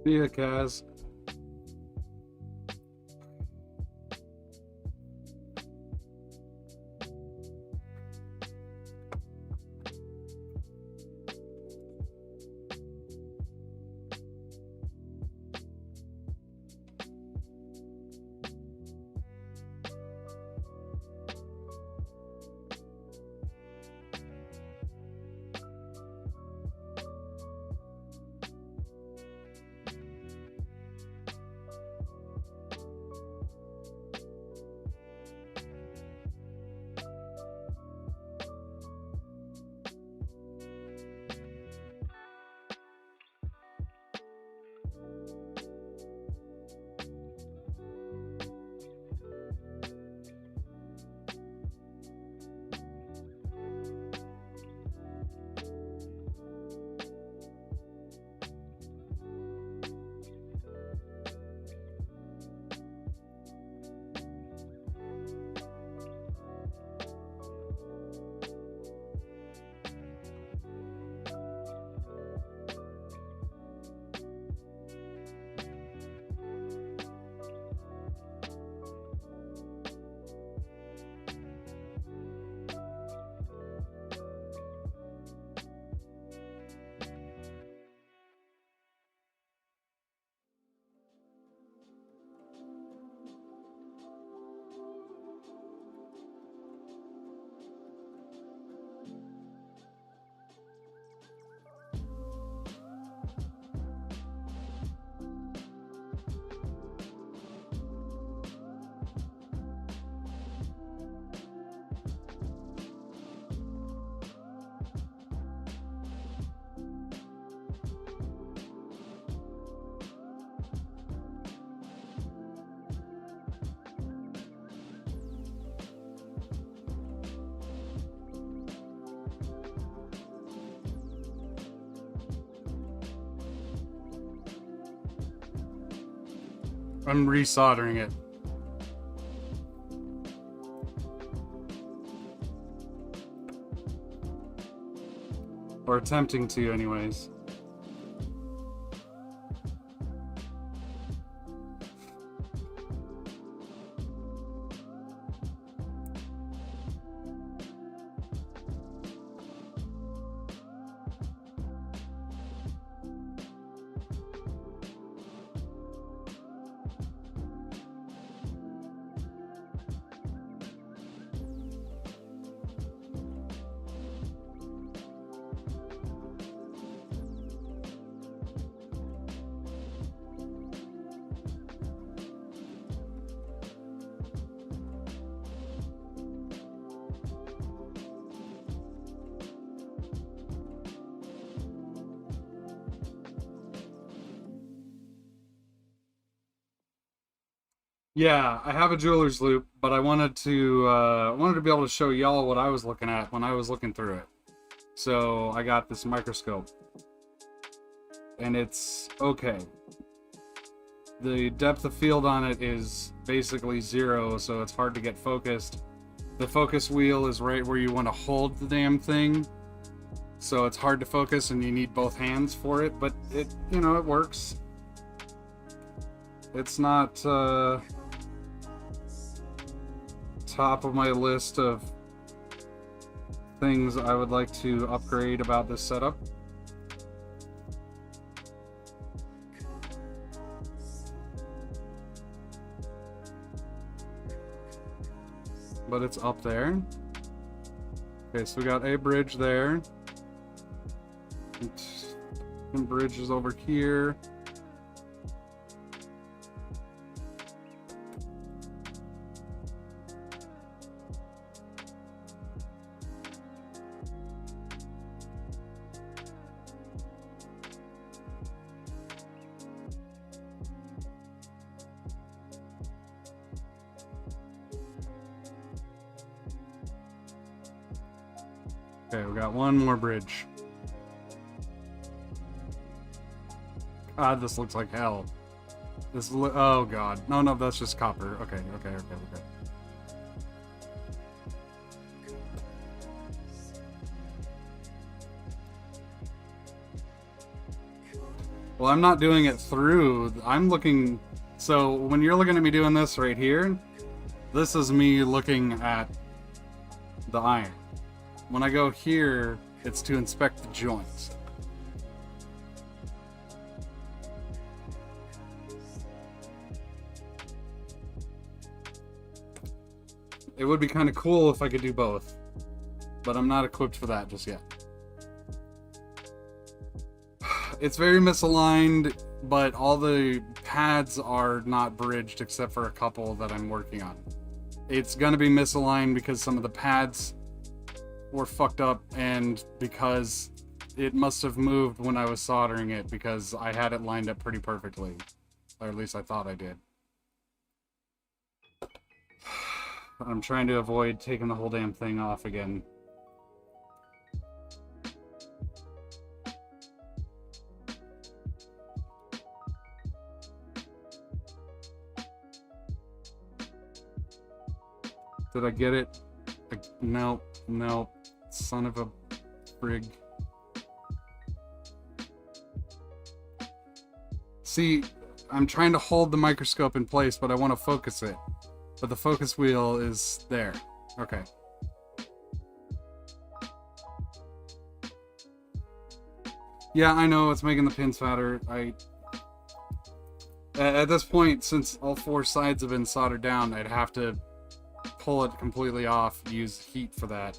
See ya, Kaz. I'm resoldering it. Or attempting to, anyways. Yeah, I have a jeweler's loop, but I wanted to be able to show y'all what I was looking at when I was looking through it. So I got this microscope, and it's okay. The depth of field on it is basically 0, so it's hard to get focused. The focus wheel is right where you want to hold the damn thing, so it's hard to focus, and you need both hands for it. But it works. It's not top of my list of things I would like to upgrade about this setup. But it's up there. Okay, so we got a bridge there. And bridge is over here. Okay, we got one more bridge. God, this looks like hell. Oh god. No, that's just copper. Okay. Well, I'm not doing it through. I'm looking. So when you're looking at me doing this right here, this is me looking at the iron. When I go here, it's to inspect the joints. It would be kind of cool if I could do both, but I'm not equipped for that just yet. It's very misaligned, but all the pads are not bridged except for a couple that I'm working on. It's gonna be misaligned because some of the pads were fucked up and because it must have moved when I was soldering it because I had it lined up pretty perfectly. Or at least I thought I did. I'm trying to avoid taking the whole damn thing off again. Did I get it? Nope. Son of a frig. See, I'm trying to hold the microscope in place, but I want to focus it. But the focus wheel is there. Okay. Yeah, I know, it's making the pins fatter. At this point, since all four sides have been soldered down, I'd have to pull it completely off, use heat for that,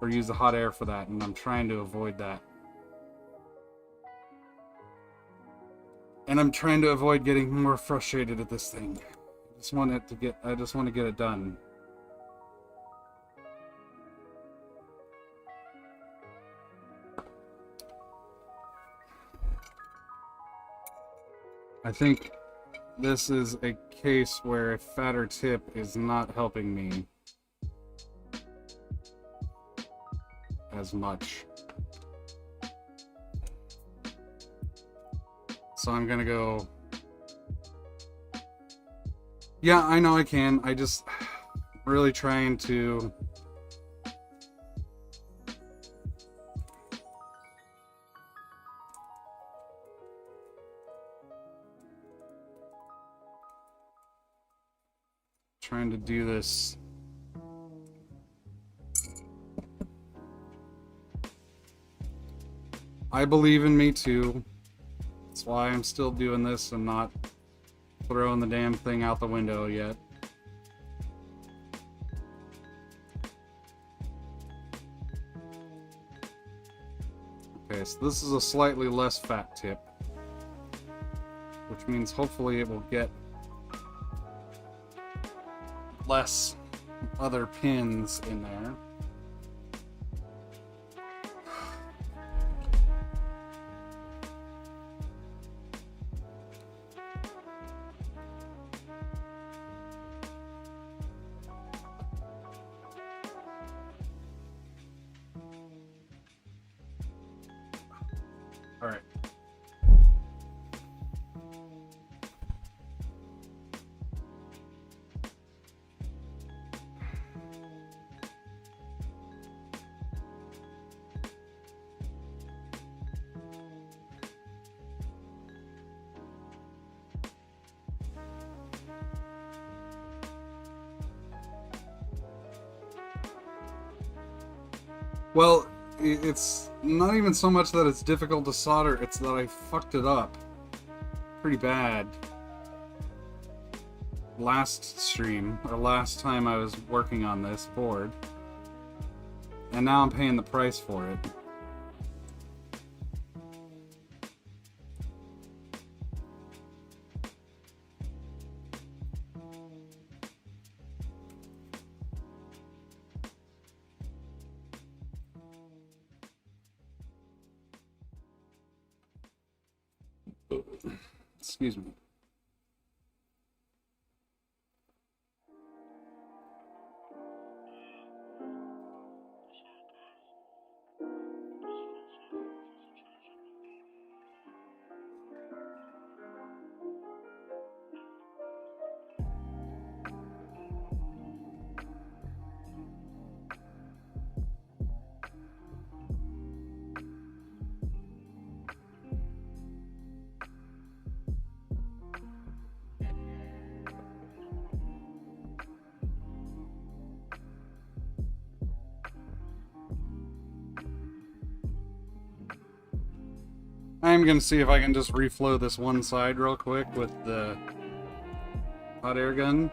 or use the hot air for that, and I'm trying to avoid that. And I'm trying to avoid getting more frustrated at this thing. I just want to get it done. I think this is a case where a fatter tip is not helping me as much. So I'm gonna go... Yeah, I know I can. I just really trying to... Trying to do this. I believe in me too. That's why I'm still doing this and not throwing the damn thing out the window yet. Okay, so this is a slightly less fat tip, which means hopefully it will get less other pins in there. All right. Well, it's not even so much that it's difficult to solder, it's that I fucked it up pretty bad last stream, or last time I was working on this board, and now I'm paying the price for it. Excuse me. I'm gonna see if I can just reflow this one side real quick with the hot air gun.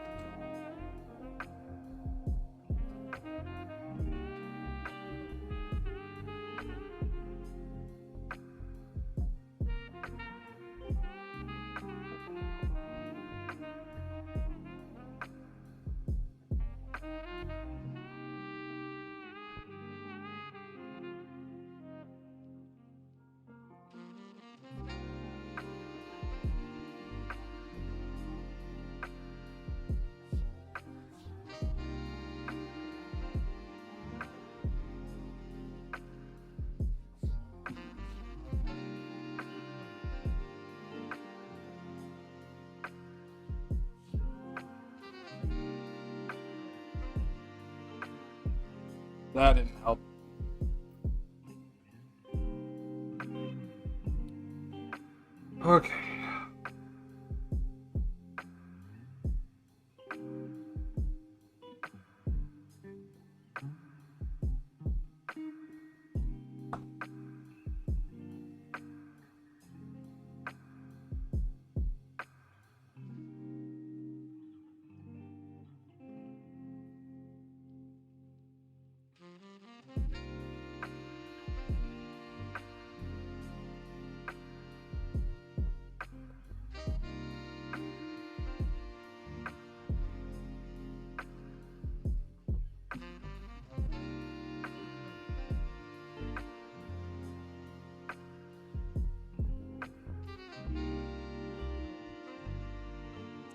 That didn't help. Okay.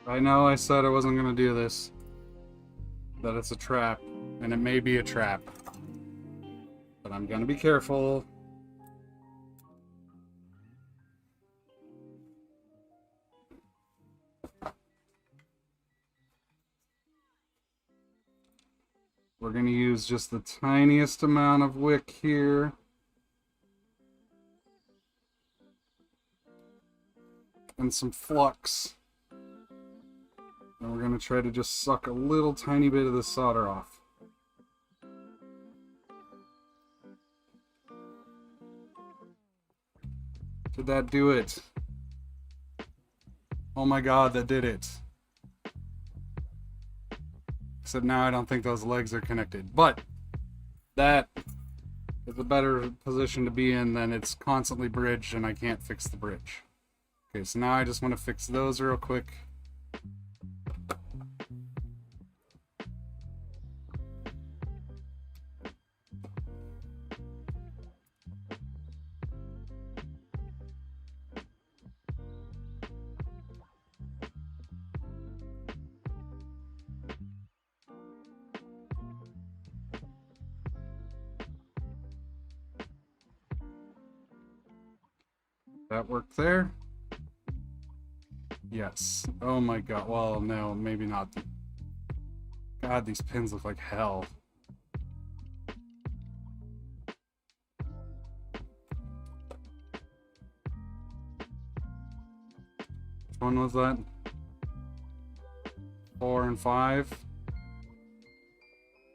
I know I said I wasn't gonna do this. That it's a trap. And it may be a trap. But I'm gonna be careful. We're gonna use just the tiniest amount of wick here. And some flux. And we're gonna try to just suck a little tiny bit of the solder off. Did that do it? Oh my god, that did it. Except now I don't think those legs are connected. But that is a better position to be in than it's constantly bridged and I can't fix the bridge. Okay, so now I just want to fix those real quick. That worked there? Yes. Oh my god. Well, no, maybe not. God, these pins look like hell. Which one was that? 4 and 5?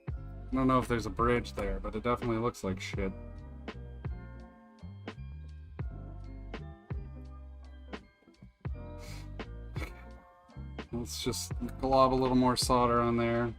I don't know if there's a bridge there, but it definitely looks like shit. Let's just glob a little more solder on there.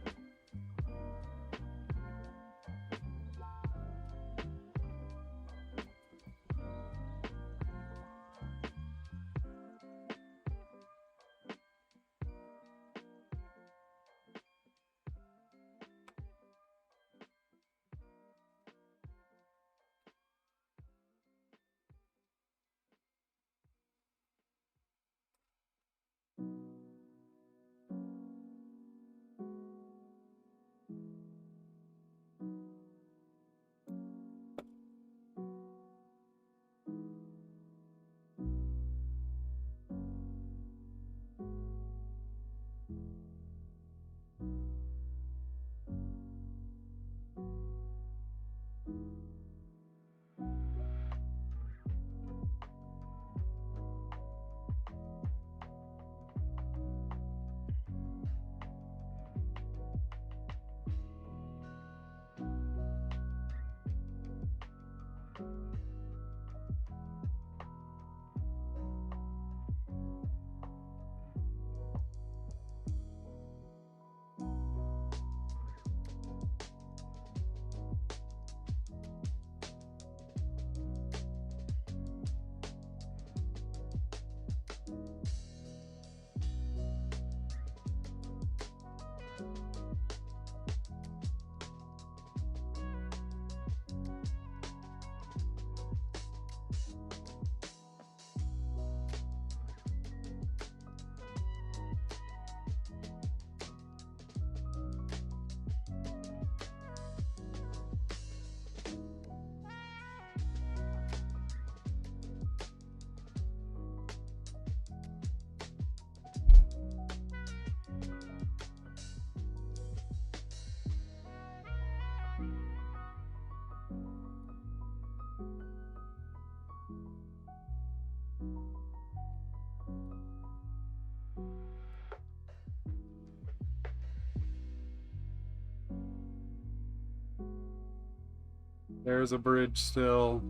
There's a bridge still.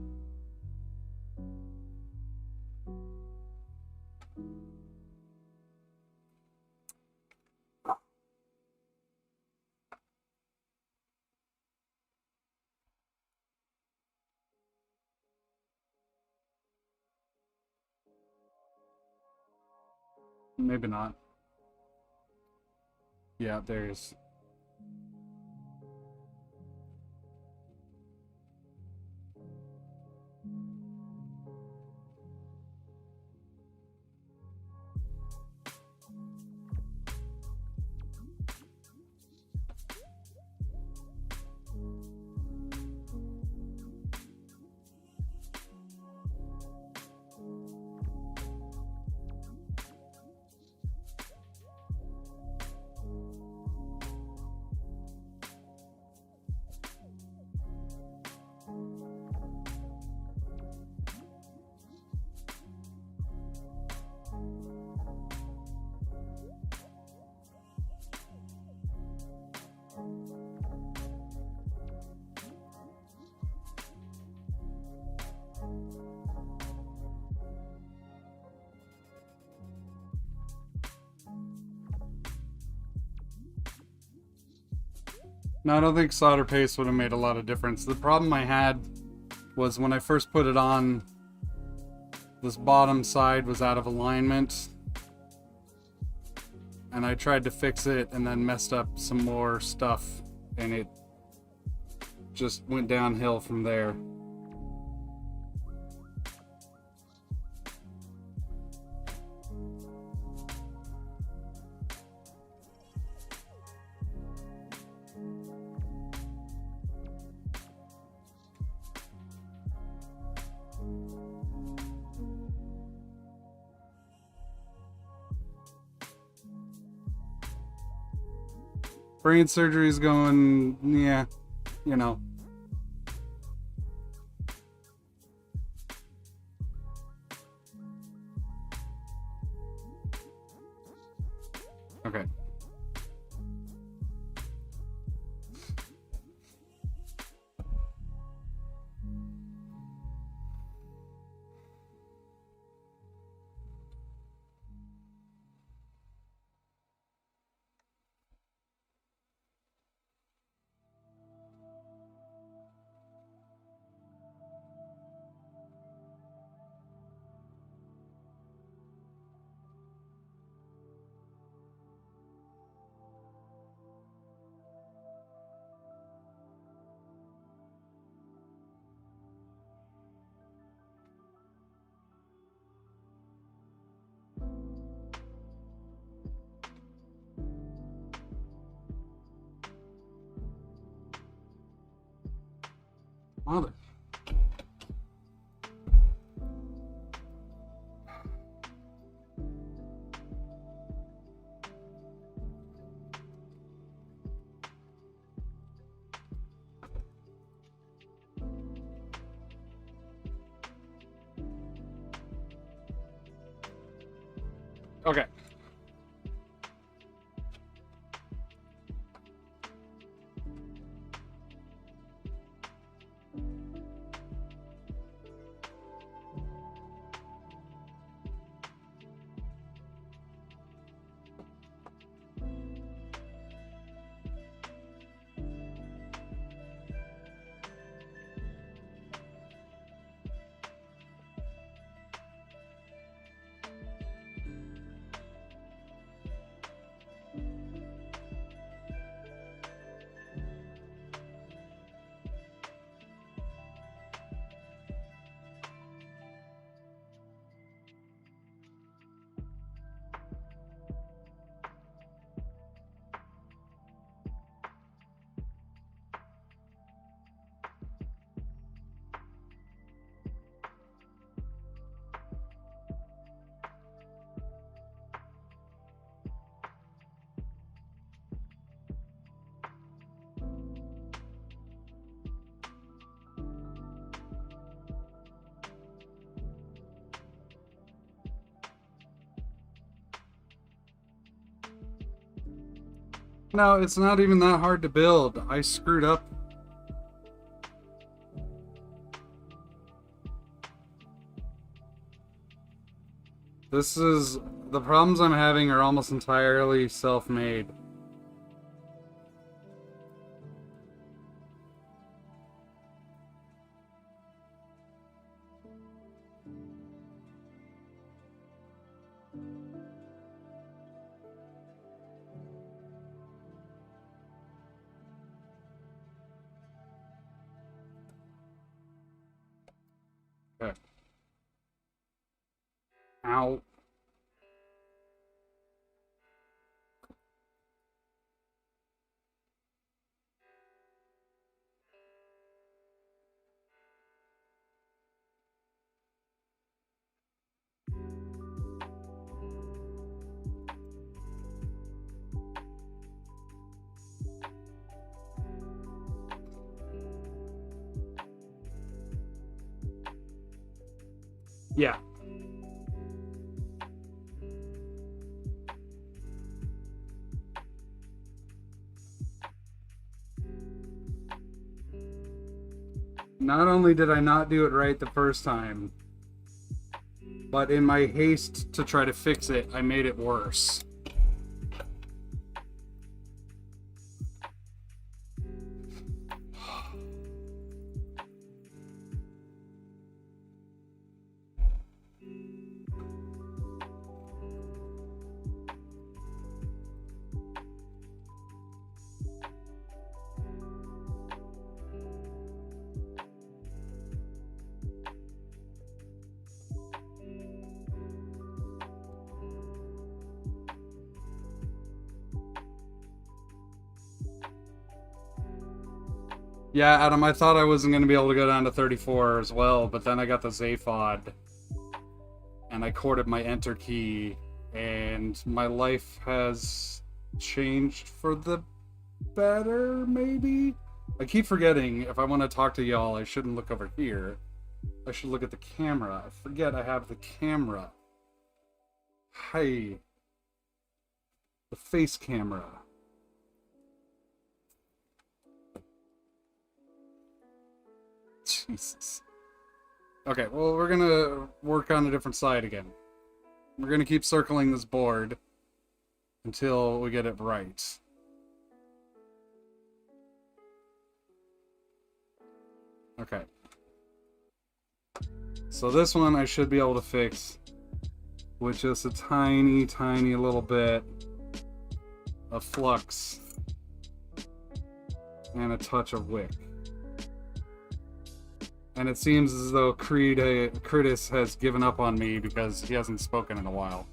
Maybe not. Yeah, there's. No, I don't think solder paste would have made a lot of difference. The problem I had was when I first put it on, this bottom side was out of alignment. And I tried to fix it and then messed up some more stuff, and it just went downhill from there. Brain surgery's going, yeah, you know. Okay. Mother. Okay. No, it's not even that hard to build. I screwed up This is... The problems I'm having are almost entirely self-made. Okay. Ow. Yeah. Not only did I not do it right the first time, but in my haste to try to fix it, I made it worse. Yeah, Adam, I thought I wasn't going to be able to go down to 34 as well, but then I got the Zaphod, and I corded my enter key, and my life has changed for the better, maybe? I keep forgetting, if I want to talk to y'all, I shouldn't look over here. I should look at the camera. I forget I have the camera. Hey. The face camera. Jesus. Okay, well, we're gonna work on a different side again. We're gonna keep circling this board until we get it right. Okay. So this one I should be able to fix with just a tiny, tiny little bit of flux and a touch of wick. And it seems as though Curtis has given up on me because he hasn't spoken in a while.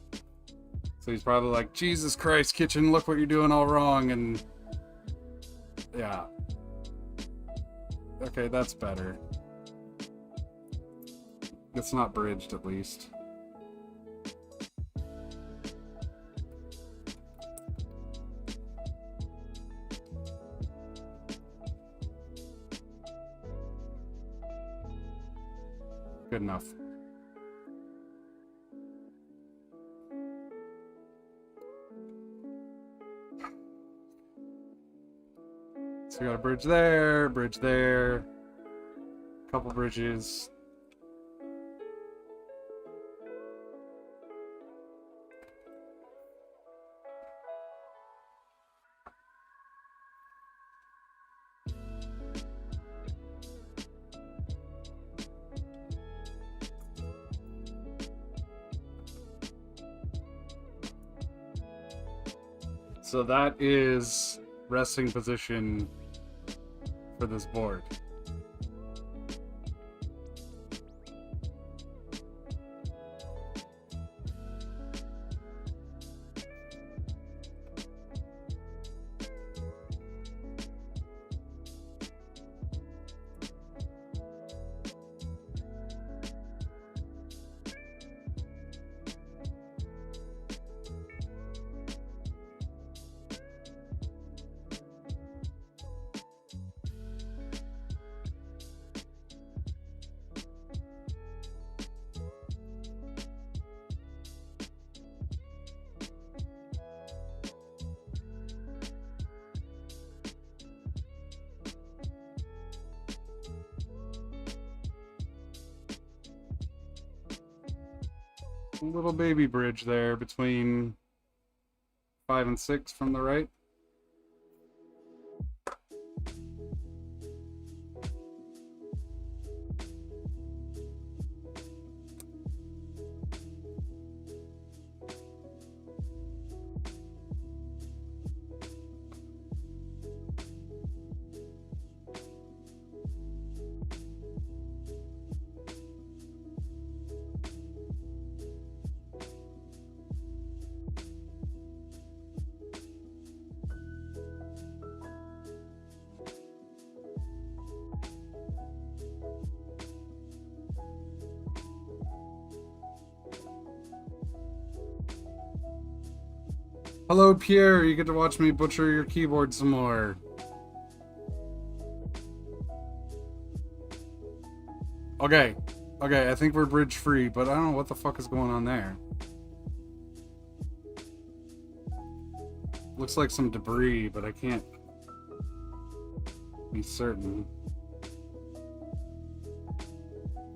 So he's probably like, Jesus Christ, Kitchen, look what you're doing all wrong, and... yeah. Okay, that's better. It's not bridged, at least. Good enough. So we got a bridge there, couple bridges. So that is resting position for this board. A little baby bridge there between 5 and 6 from the right. Hello, Pierre. You get to watch me butcher your keyboard some more. Okay. Okay, I think we're bridge free, but I don't know what the fuck is going on there. Looks like some debris, but I can't be certain.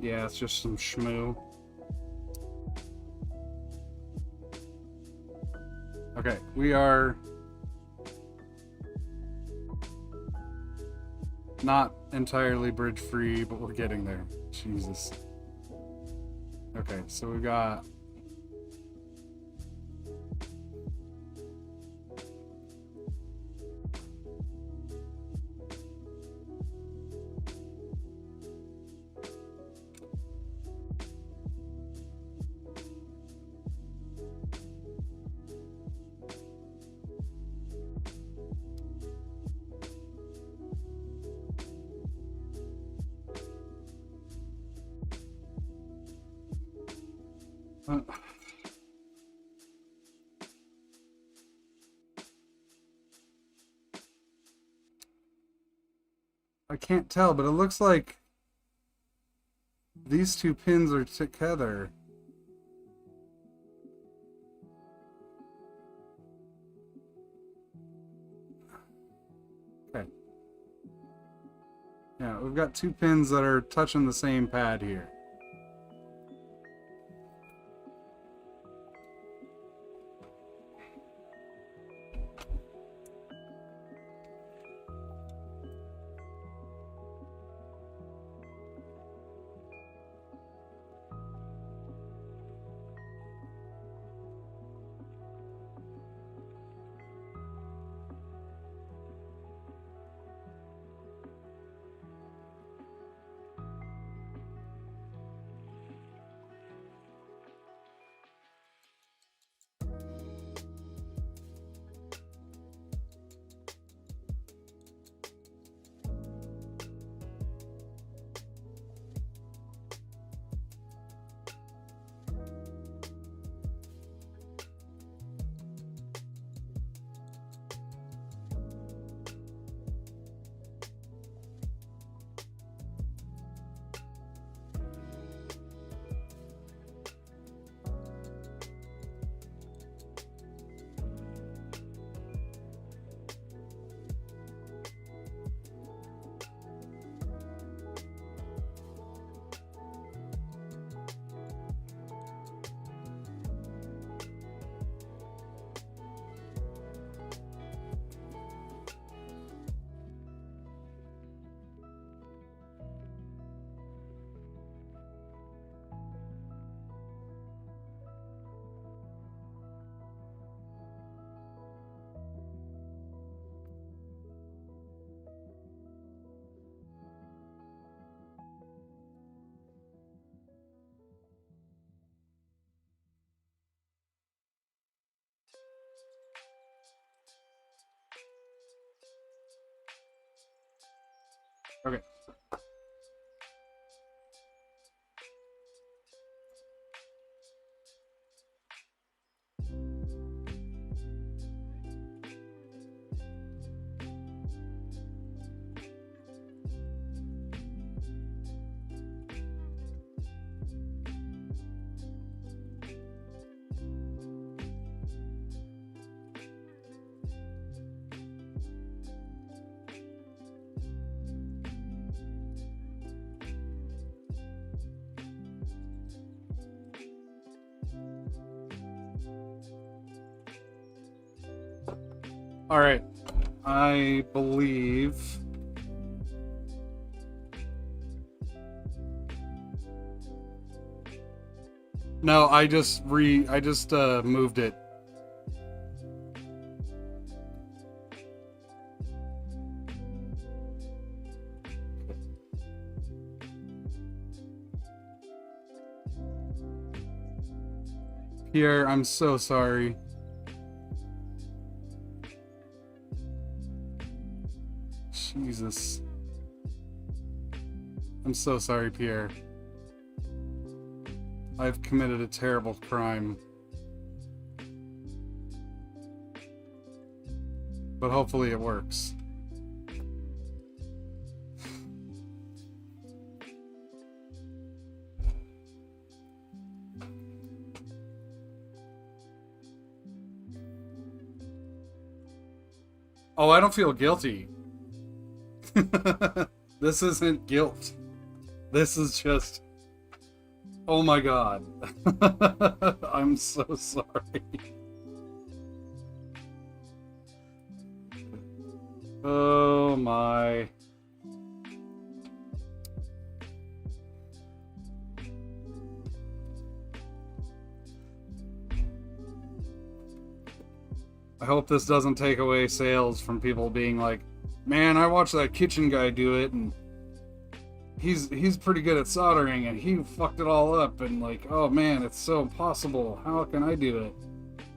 Yeah, it's just some shmoo. Okay, we are not entirely bridge free, but we're getting there. Jesus. Okay, so we got I can't tell, but it looks like these two pins are together. Okay. Yeah, we've got two pins that are touching the same pad here. Okay. Alright. I believe... No, I just moved it. Pierre, I'm so sorry. Jesus. I'm so sorry, Pierre. I've committed a terrible crime. But hopefully it works. Oh, I don't feel guilty. This isn't guilt. This is just... Oh my god. I'm so sorry. Oh my. I hope this doesn't take away sales from people being like, man, I watched that kitchen guy do it and he's pretty good at soldering and he fucked it all up and like, oh man, it's so impossible. How can I do it?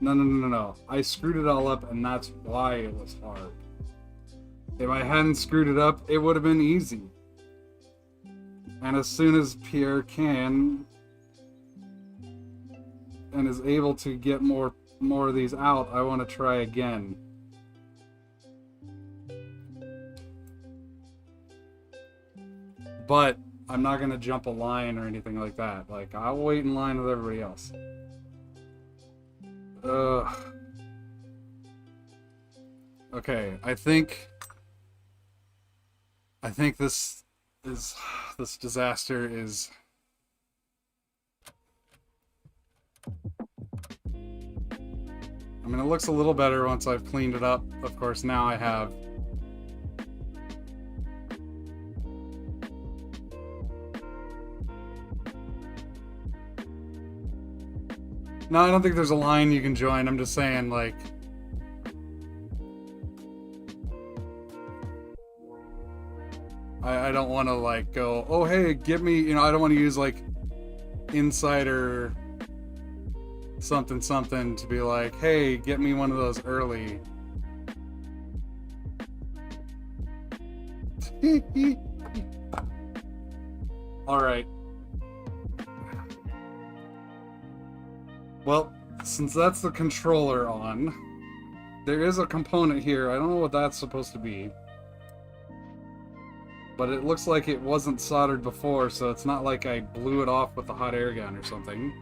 No. I screwed it all up and that's why it was hard. If I hadn't screwed it up, it would have been easy. And as soon as Pierre can and is able to get more of these out, I want to try again. But I'm not going to jump a line or anything like that. Like, I'll wait in line with everybody else. Okay, I think this disaster is... I mean, it looks a little better once I've cleaned it up. Of course, now I have... No, I don't think there's a line you can join. I'm just saying, like... I don't want to, like, go, oh, hey, give me... You know, I don't want to use, like, insider... something to be like, hey, get me one of those early. Alright. Well, since that's the controller on, there is a component here. I don't know what that's supposed to be. But it looks like it wasn't soldered before, so it's not like I blew it off with a hot air gun or something.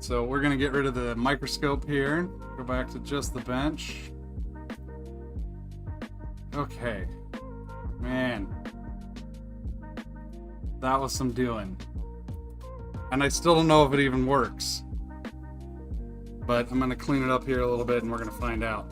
So we're going to get rid of the microscope here. Go back to just the bench. Okay. Man. That was some doing. And I still don't know if it even works. But I'm going to clean it up here a little bit and we're going to find out.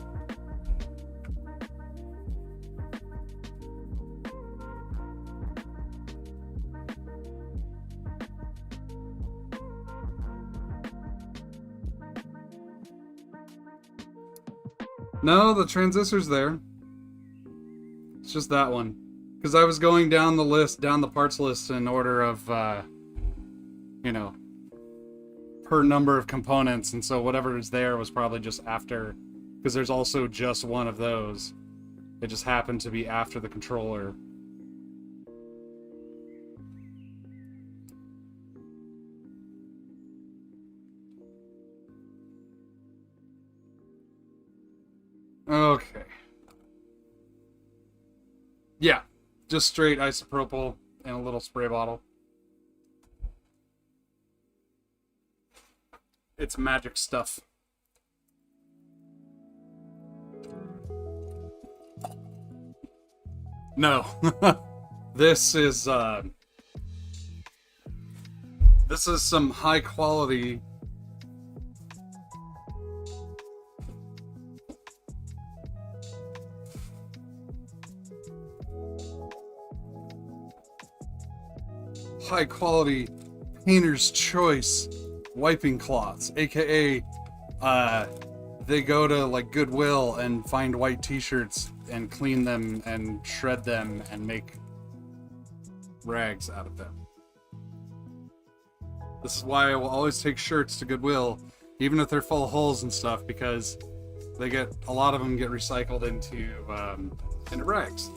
No, the transistor's there. It's just that one. Because I was going down the list, down the parts list in order of, you know, per number of components, and so whatever is there was probably just after, because there's also just one of those. It just happened to be after the controller. Okay. Yeah, just straight isopropyl in a little spray bottle. It's magic stuff. No. This is some high quality painter's choice wiping cloths, aka they go to like Goodwill and find white t-shirts and clean them and shred them and make rags out of them. This is why I will always take shirts to Goodwill, even if they're full of holes and stuff, because a lot of them get recycled into rags.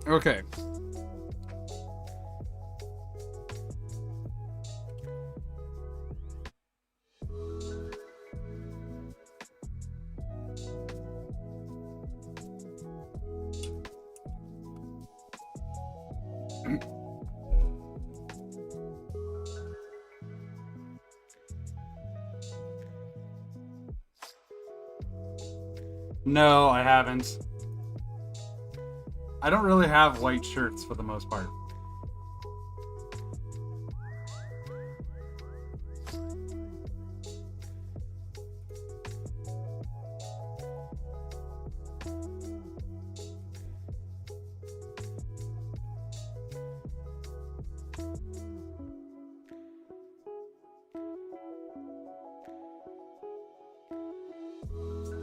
Okay. No, I haven't. I don't really have white shirts for the most part.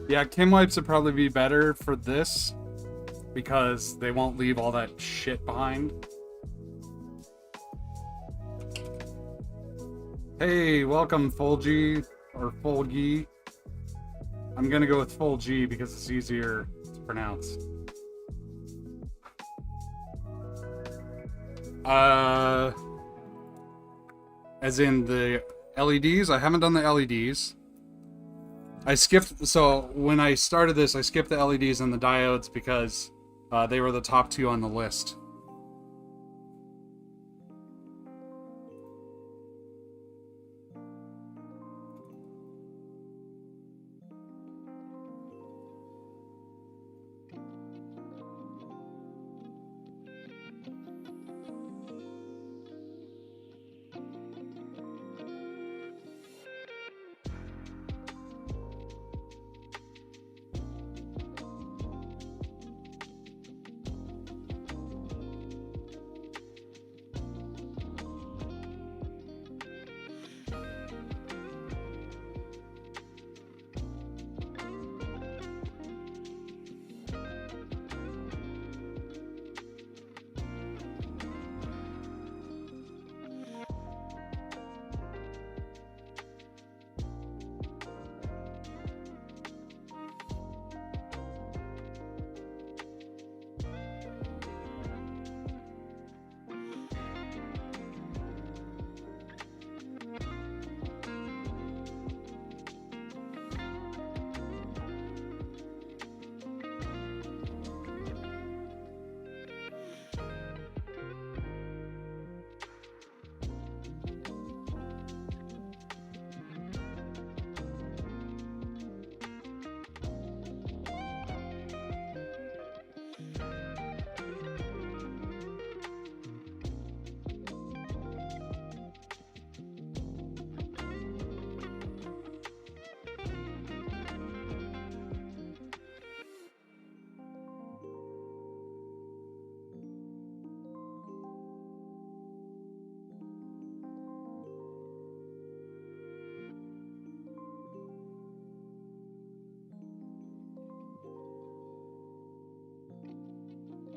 Yeah, Kim wipes would probably be better for this because they won't leave all that shit behind. Hey, welcome Full G or Full G. I'm gonna go with Full G because it's easier to pronounce. As in the LEDs? I haven't done the LEDs. So when I started this, I skipped the LEDs and the diodes because they were the top two on the list.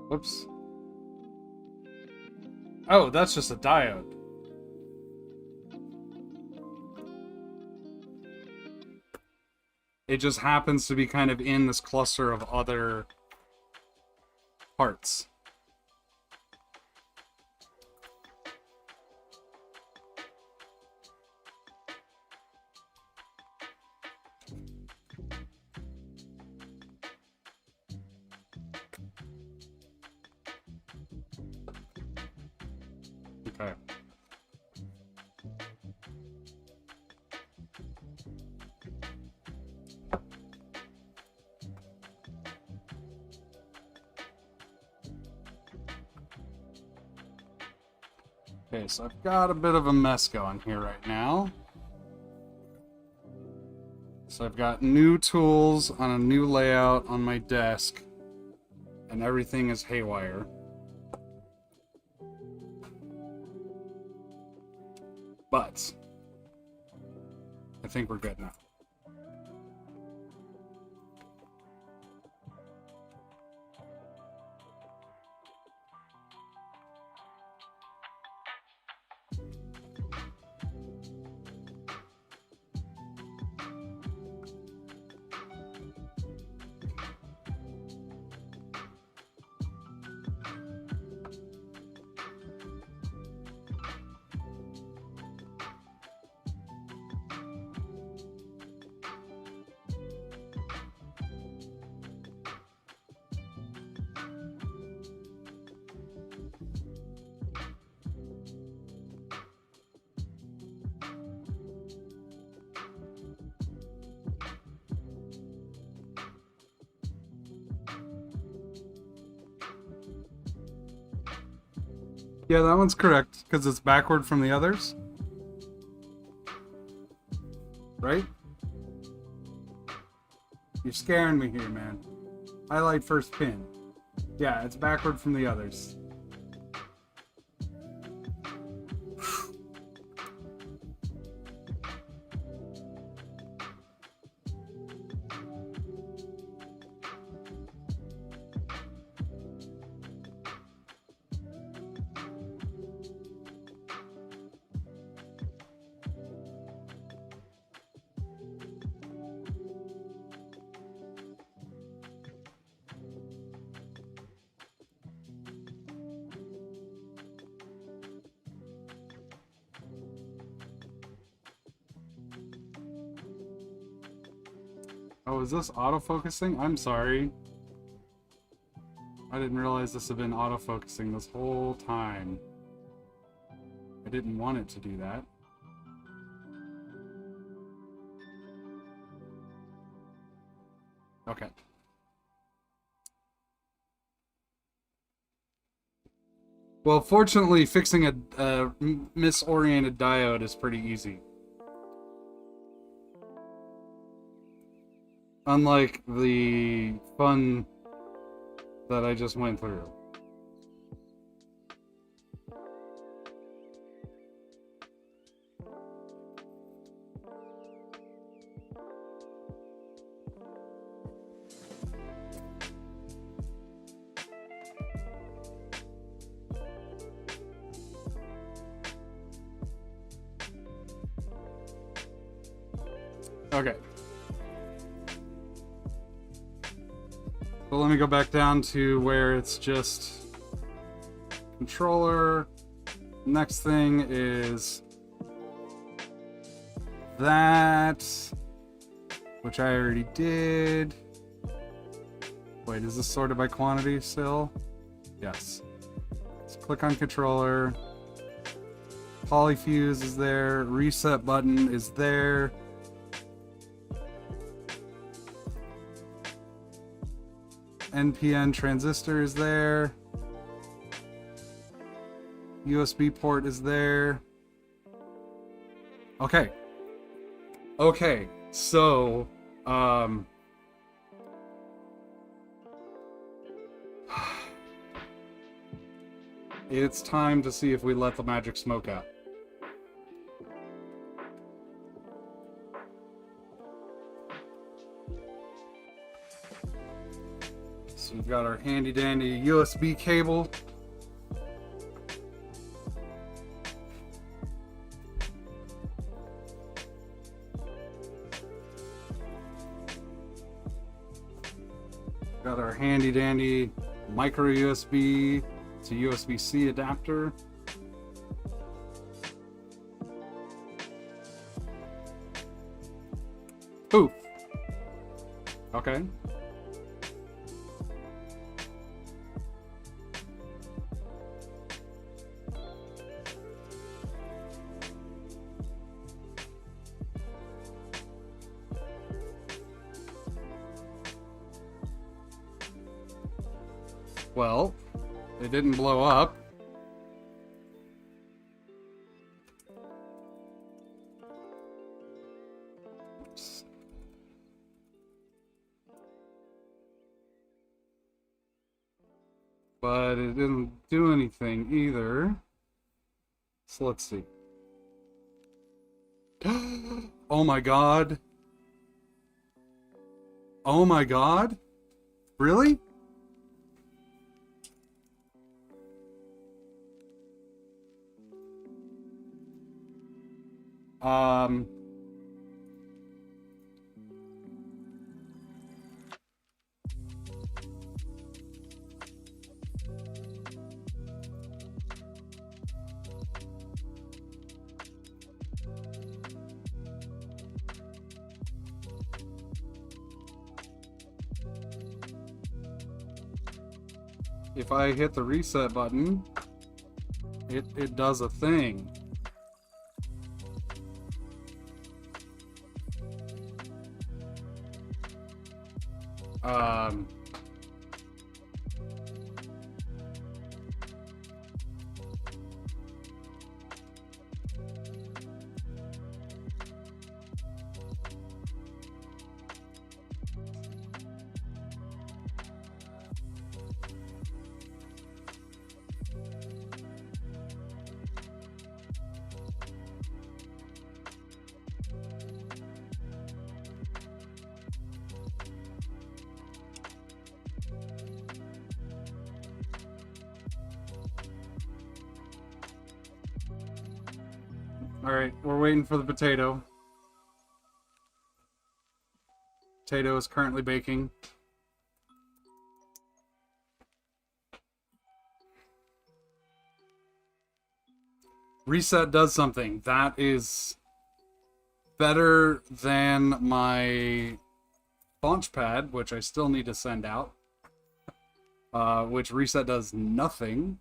Whoops. Oh, that's just a diode. It just happens to be kind of in this cluster of other parts. Okay. Okay, so I've got a bit of a mess going here right now. So I've got new tools on a new layout on my desk, and everything is haywire. But I think we're good now. Yeah, that one's correct, because it's backward from the others. Right? You're scaring me here, man. Highlight first pin. Yeah, it's backward from the others. Oh, is this autofocusing? I'm sorry. I didn't realize this had been autofocusing this whole time. I didn't want it to do that. Okay. Well, fortunately, fixing a misoriented diode is pretty easy. Unlike the fun that I just went through. Okay. So let me go back down to where it's just controller. Next thing is that, which I already did. Wait, is this sorted by quantity still? Yes. Let's click on controller. Polyfuse is there. Reset button is there. NPN transistor is there. USB port is there. Okay. Okay, so it's time to see if we let the magic smoke out. So we've got our handy dandy USB cable. Got our handy dandy micro USB to USB-C adapter. Poof. Okay. Well, it didn't blow up. but it didn't do anything either. So let's see. Oh my god. Oh my god. Really? If I hit the reset button, it does a thing. Alright, we're waiting for the potato. Potato is currently baking. Reset does something. That is better than my Launchpad, which I still need to send out. Which reset does nothing.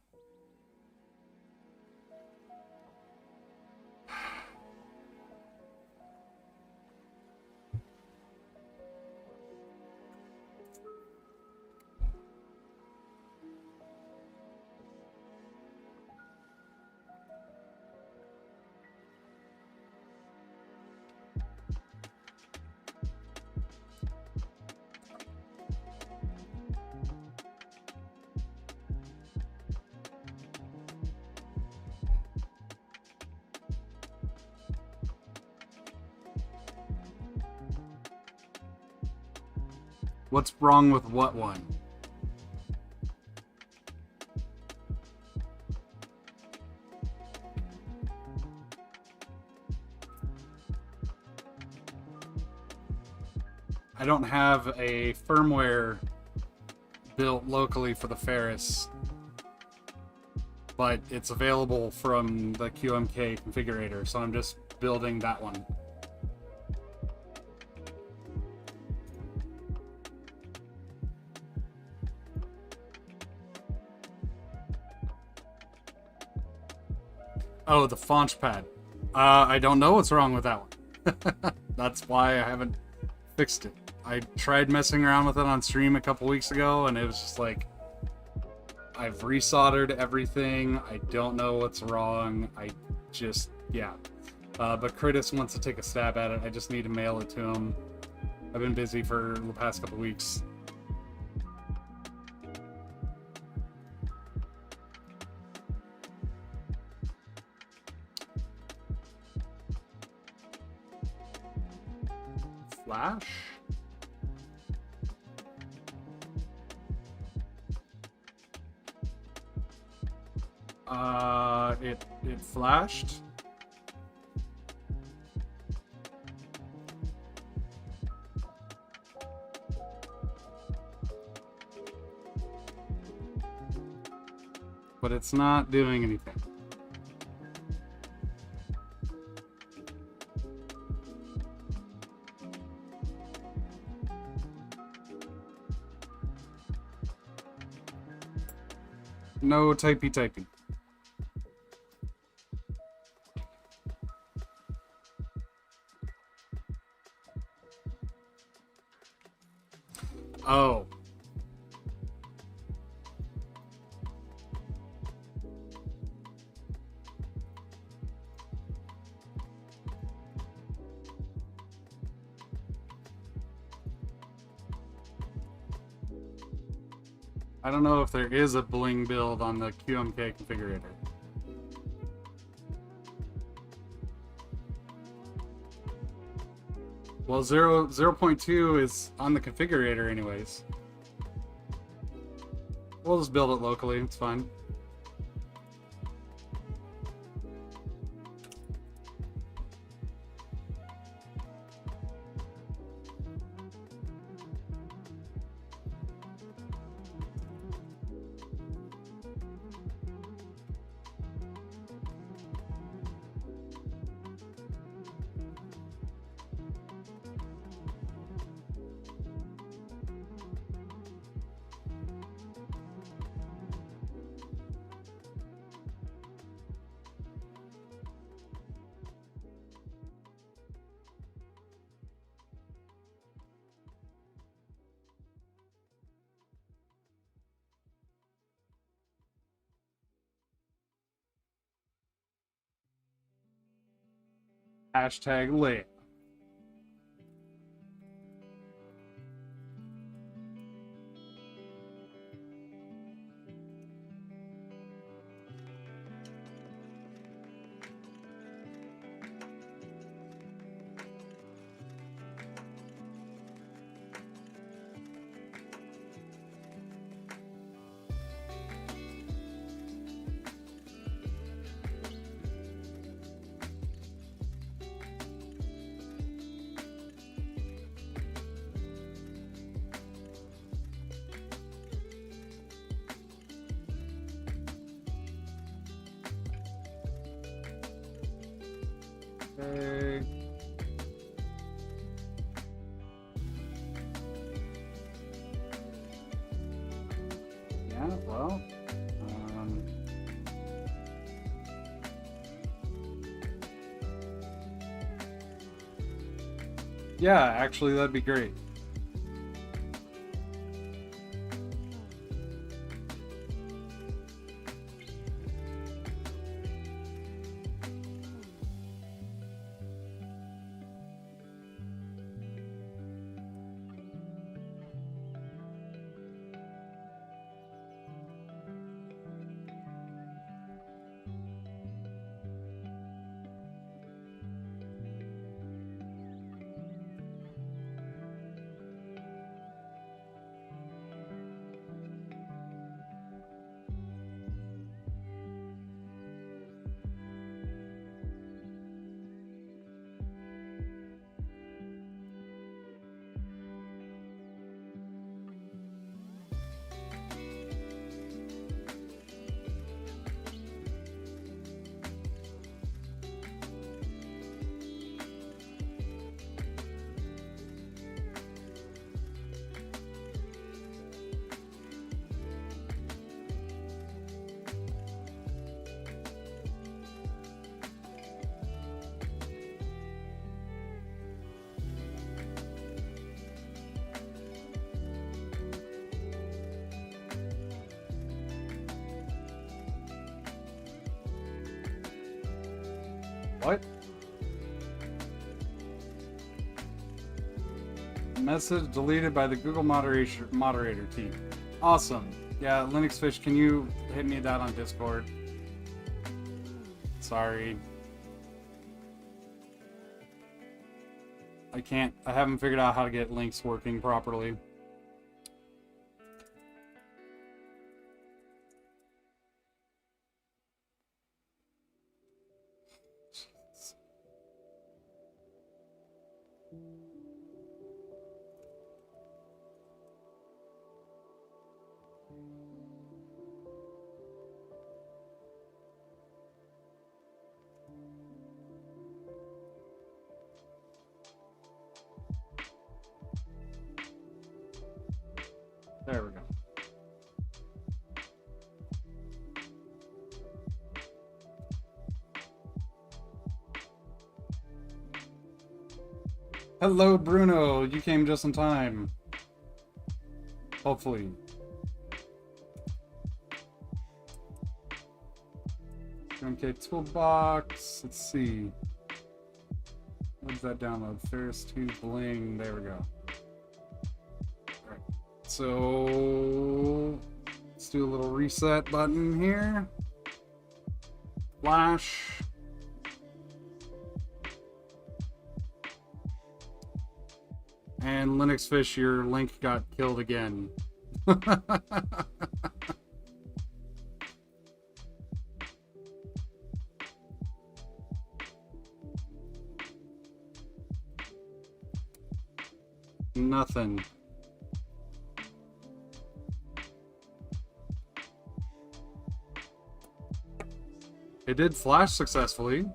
What's wrong with what one? I don't have a firmware built locally for the Ferris, but it's available from the QMK configurator, so I'm just building that one. Oh, the Launchpad. I don't know what's wrong with that one. That's why I haven't fixed it. I tried messing around with it on stream a couple weeks ago, and it was just like, I've resoldered everything. I don't know what's wrong. I just, yeah. But Critis wants to take a stab at it. I just need to mail it to him. I've been busy for the past couple weeks. Flash? It flashed. But it's not doing anything. No typey. Oh. I don't know if there is a Bling build on the QMK configurator. Well, 0.2 is on the configurator anyways. We'll just build it locally, it's fine. Hashtag lit. Okay. Yeah, well, yeah, actually, that'd be great. What? Message deleted by the Google moderator team. Awesome. Yeah, Linux Fish, can you hit me that on Discord? Sorry. I haven't figured out how to get links working properly. There we go. Hello, Bruno. You came just in time. Hopefully. Okay, toolbox. Let's see. What does that download? Ferris Bling. There we go. Alright. So Let's do a little reset button here. Flash. And Linux Fish, your link got killed again. Nothing. It did flash successfully.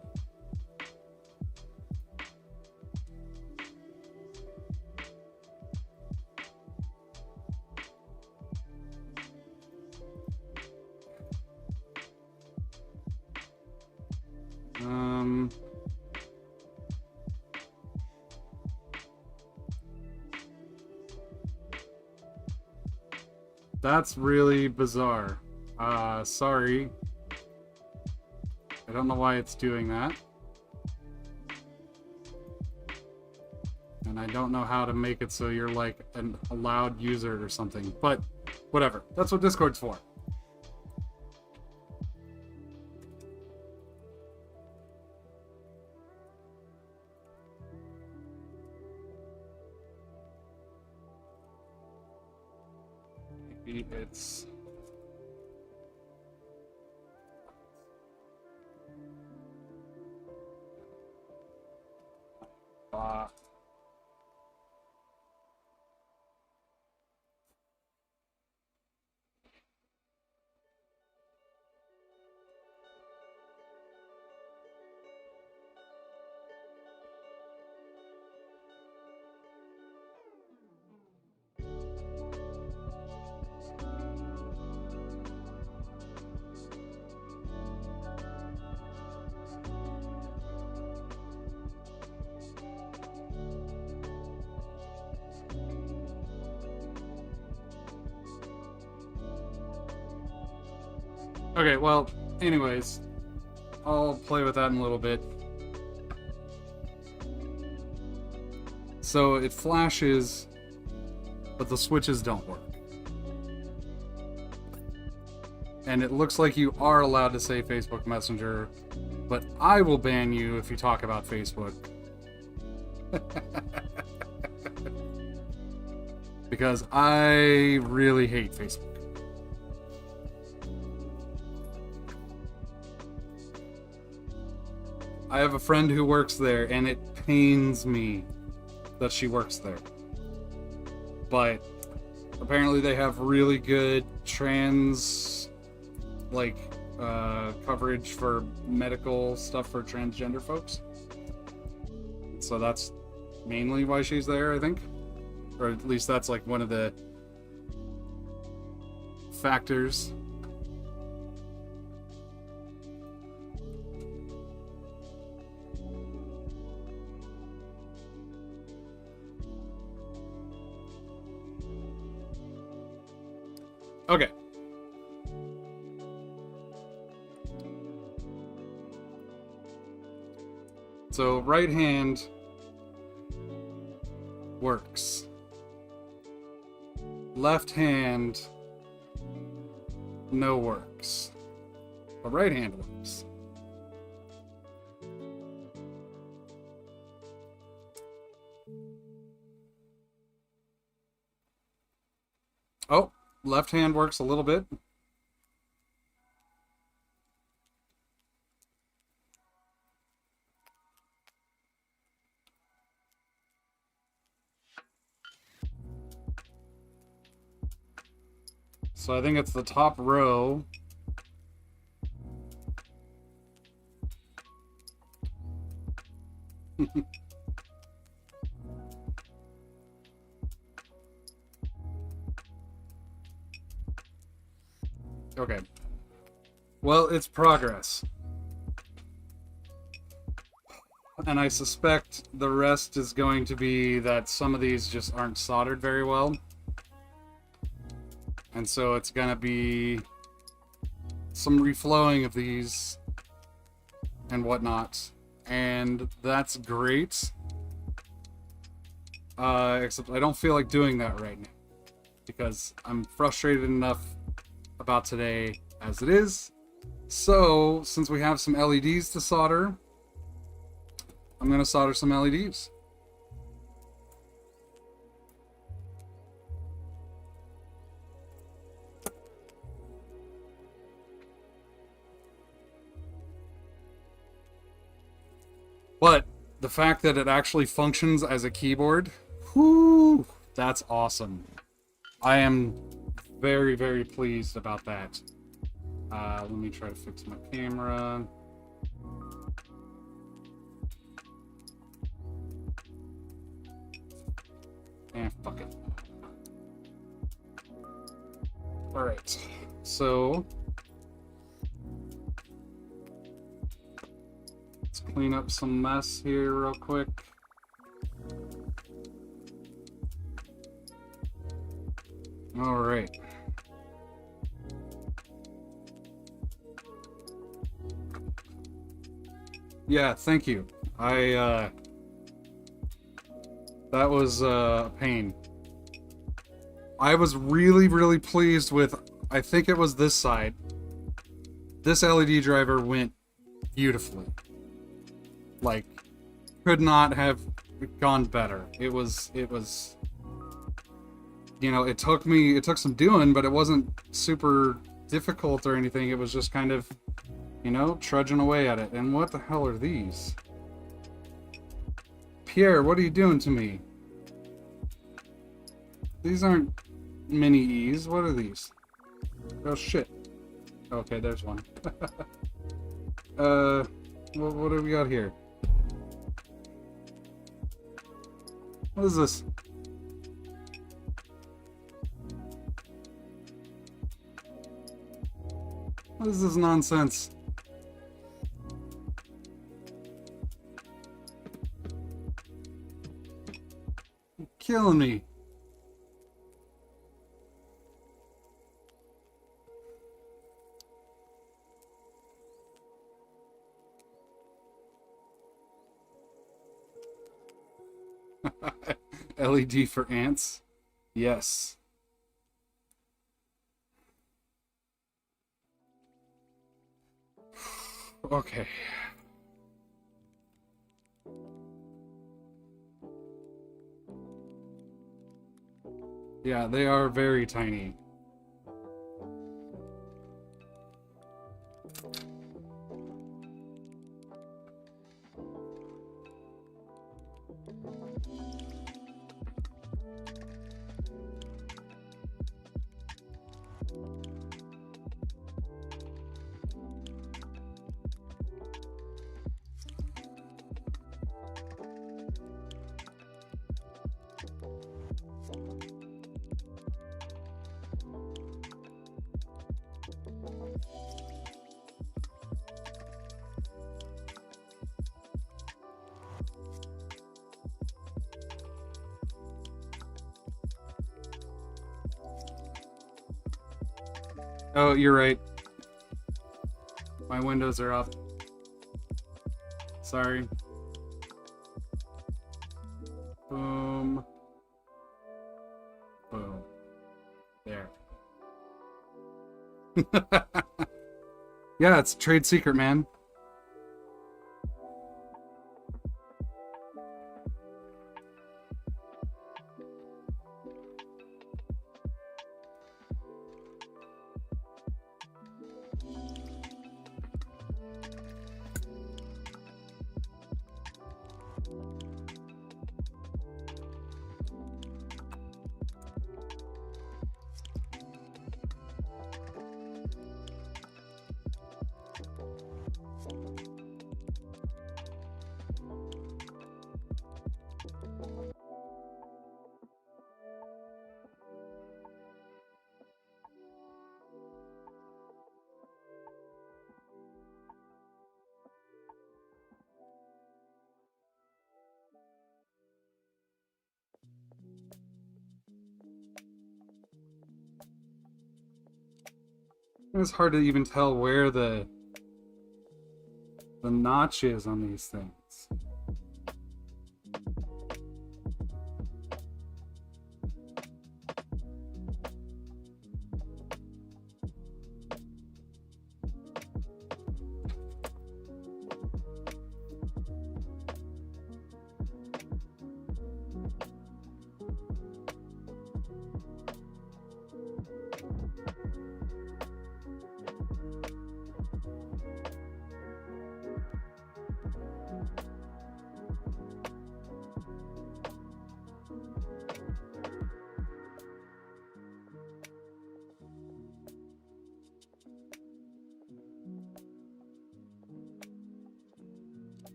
That's really bizarre. Sorry. I don't know why it's doing that. And I don't know how to make it so you're like an allowed user or something. But whatever. That's what Discord's for. Maybe it's... Okay, well, anyways, I'll play with that in a little bit. So it flashes, but the switches don't work. And it looks like you are allowed to say Facebook Messenger, but I will ban you if you talk about Facebook. Because I really hate Facebook. I have a friend who works there, and it pains me that she works there. But apparently they have really good trans, like, coverage for medical stuff for transgender folks. So that's mainly why she's there, I think. Or at least that's, like, one of the factors. Okay. So right hand works. Left hand no works. But right hand works. Oh, left hand works a little bit. So I think it's the top row. Okay. Well, it's progress. And I suspect the rest is going to be that some of these just aren't soldered very well. And so it's gonna be some reflowing of these and whatnot. And that's great. Except I don't feel like doing that right now. Because I'm frustrated enough about today as it is. So, since we have some LEDs to solder, I'm going to solder some LEDs. But the fact that it actually functions as a keyboard, whoo, that's awesome. I am very, very pleased about that. Let me try to fix my camera. Fuck it. Alright, so let's clean up some mess here real quick. Alright. Yeah, thank you. That was a pain. I was really, really pleased with, I think it was this side. This LED driver went beautifully. Like, could not have gone better. It was, you know, it took some doing, but it wasn't super difficult or anything. It was just kind of, you know, trudging away at it. And what the hell are these? Pierre, what are you doing to me? These aren't mini E's. What are these? Oh shit. Okay, there's one. What do we got here? What is this? What is this nonsense? You're killing me. LED for ants? Yes. Okay. Yeah, they are very tiny. Oh, you're right. My windows are up. Sorry. Boom. Boom. There. Yeah, it's a trade secret, man. It's hard to even tell where the notch is on these things.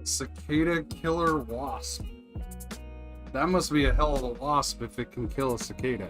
Cicada killer wasp. That must be a hell of a wasp if it can kill a cicada.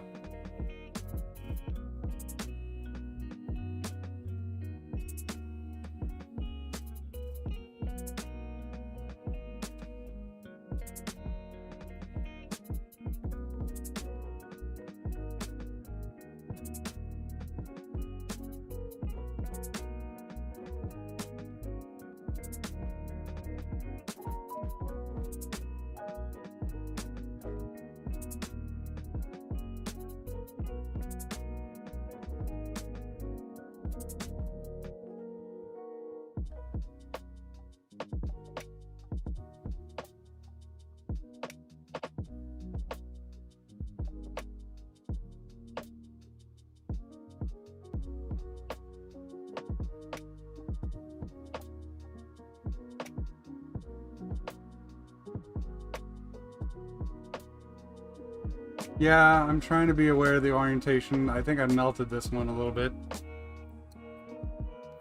Yeah, I'm trying to be aware of the orientation. I think I melted this one a little bit.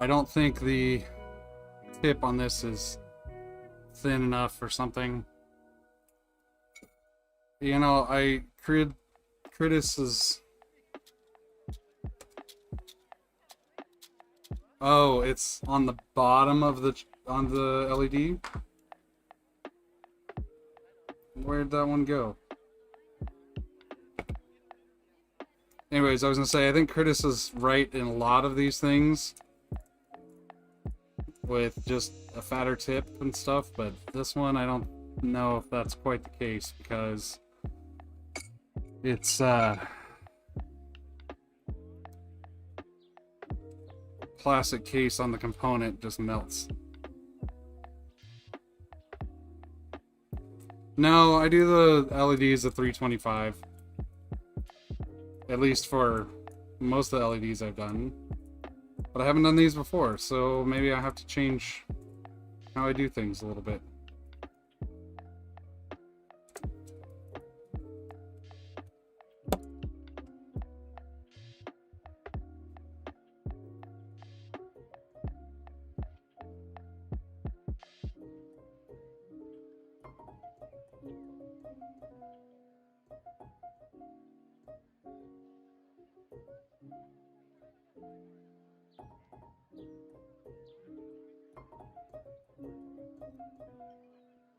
I don't think the tip on this is thin enough or something. You know, Critis is... Oh, it's on the bottom of the LED? Where'd that one go? Anyways, I was gonna say, I think Critis is right in a lot of these things with just a fatter tip and stuff, but this one I don't know if that's quite the case because it's plastic case on the component just melts. No, I do the LEDs at 325. At least for most of the LEDs I've done. But I haven't done these before, so maybe I have to change how I do things a little bit.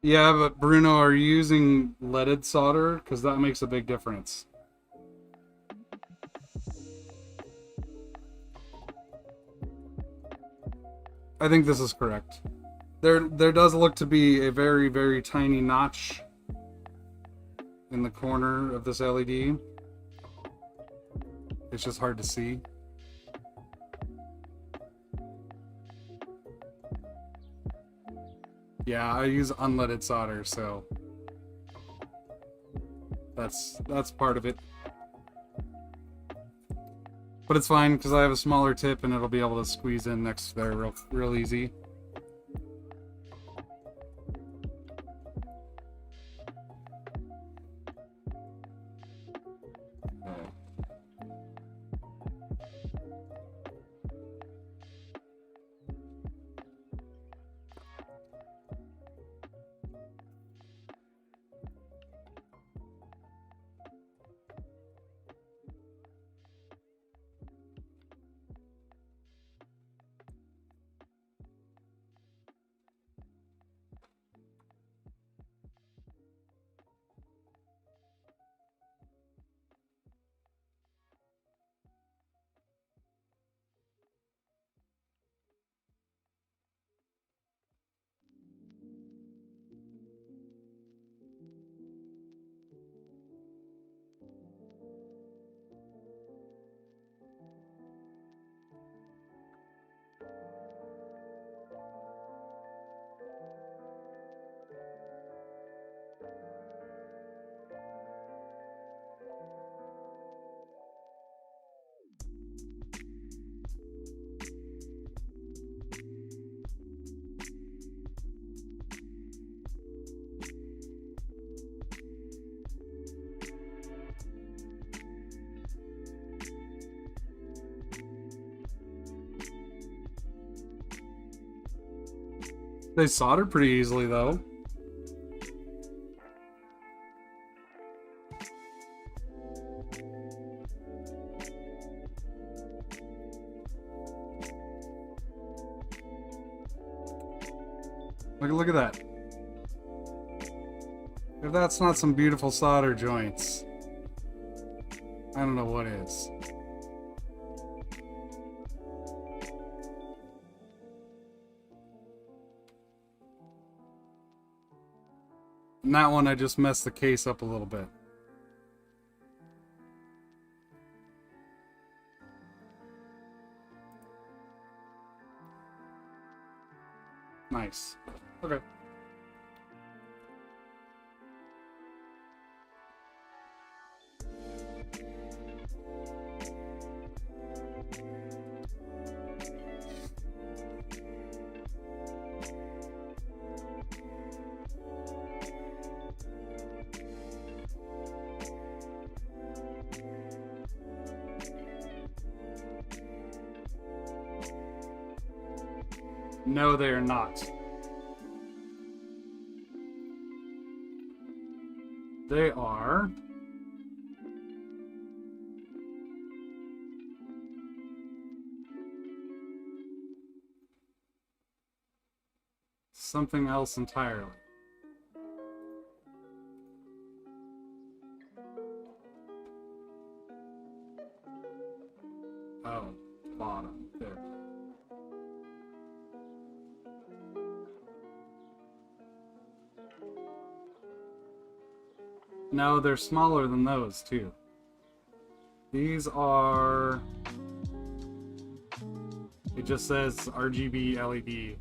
Yeah, but Bruno, are you using leaded solder? Because that makes a big difference. I think this is correct. There does look to be a very, very tiny notch in the corner of this LED. It's just hard to see. Yeah, I use unleaded solder, so that's part of it. But it's fine because I have a smaller tip and it'll be able to squeeze in next to there real easy. They solder pretty easily, though. Look at that. If that's not some beautiful solder joints, I don't know what is. And that one, I just messed the case up a little bit. Nice. Okay. No, they are not. They are something else entirely. Oh, bottom there. No, they're smaller than those too. These are... It just says RGB LED.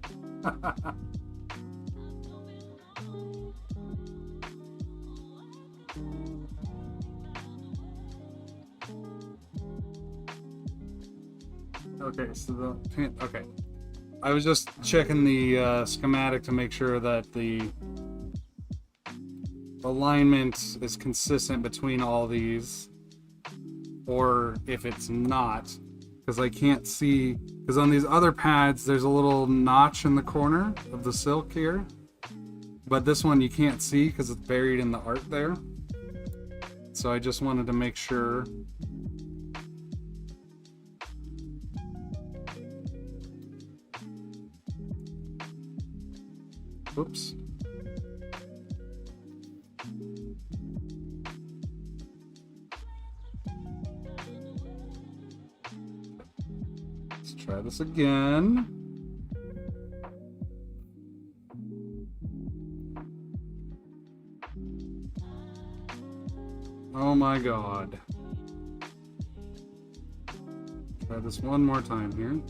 Okay, so the pin... Okay. I was just checking the schematic to make sure that the alignment is consistent between all these, or if it's not, because I can't see, because on these other pads there's a little notch in the corner of the silk here, but this one you can't see because it's buried in the art there. So I just wanted to make sure. Oops. Try this again. Oh my god. Try this one more time here.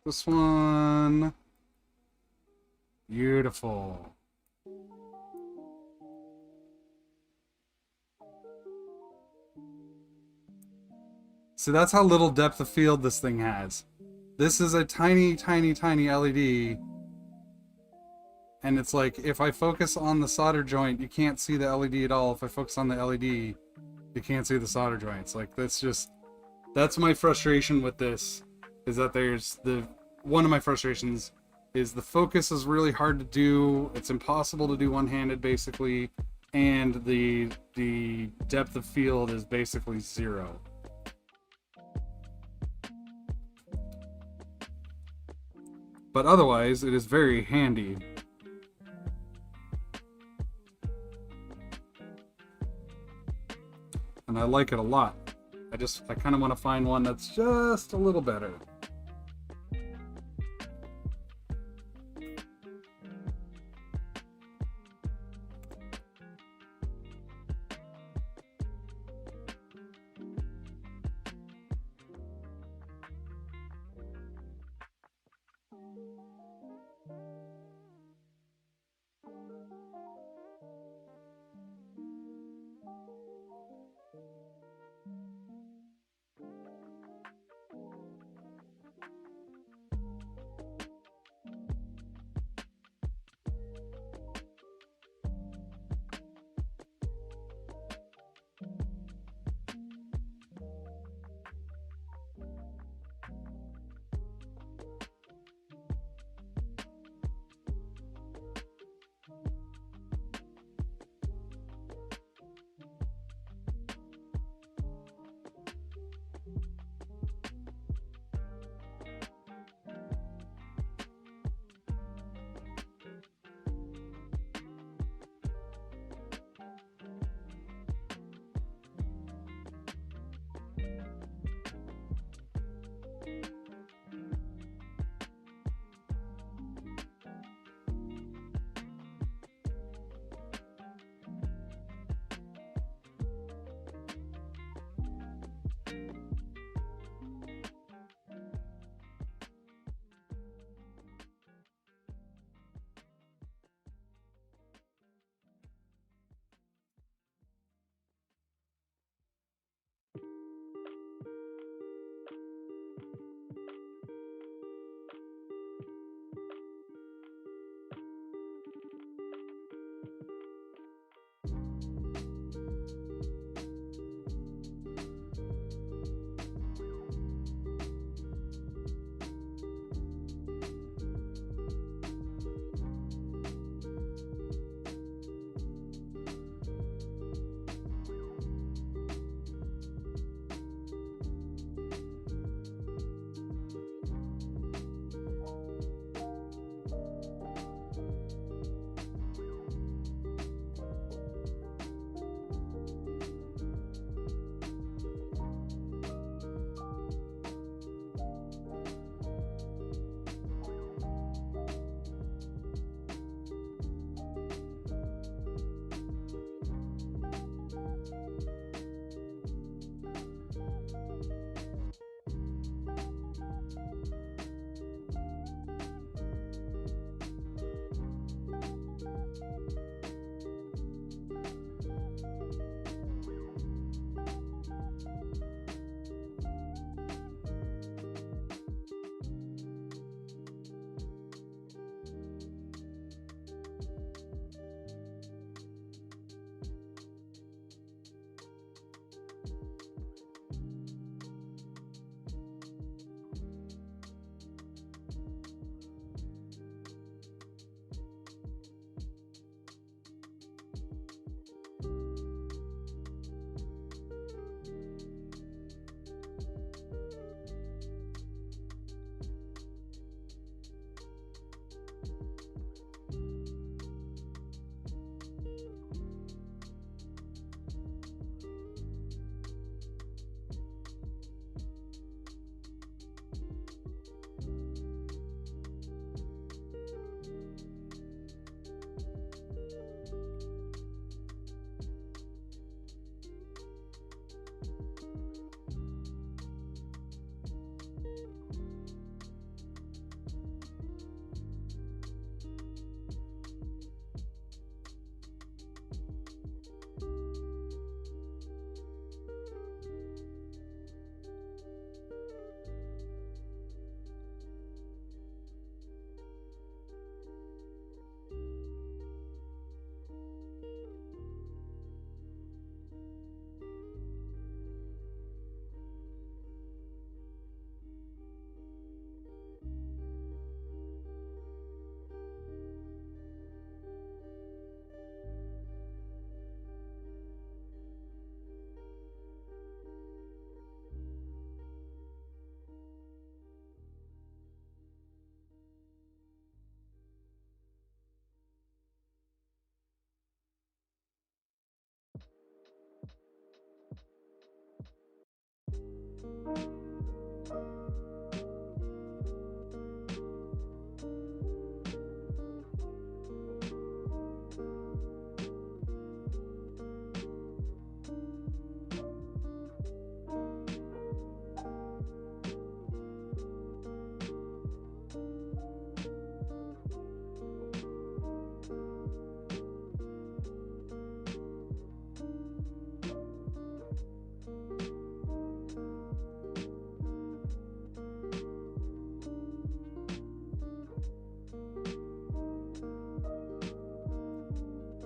This one. Beautiful. See, that's how little depth of field this thing has. This is a tiny, tiny, tiny LED. And it's like, if I focus on the solder joint, you can't see the LED at all. If I focus on the LED, you can't see the solder joints. Like, that's my frustration with this. Is that one of my frustrations is the focus is really hard to do. It's impossible to do one-handed, basically. And the depth of field is basically 0. But otherwise, it is very handy. And I like it a lot. I kind of want to find one that's just a little better.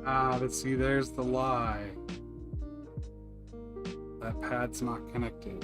Ah, but see, there's the lie. That pad's not connected.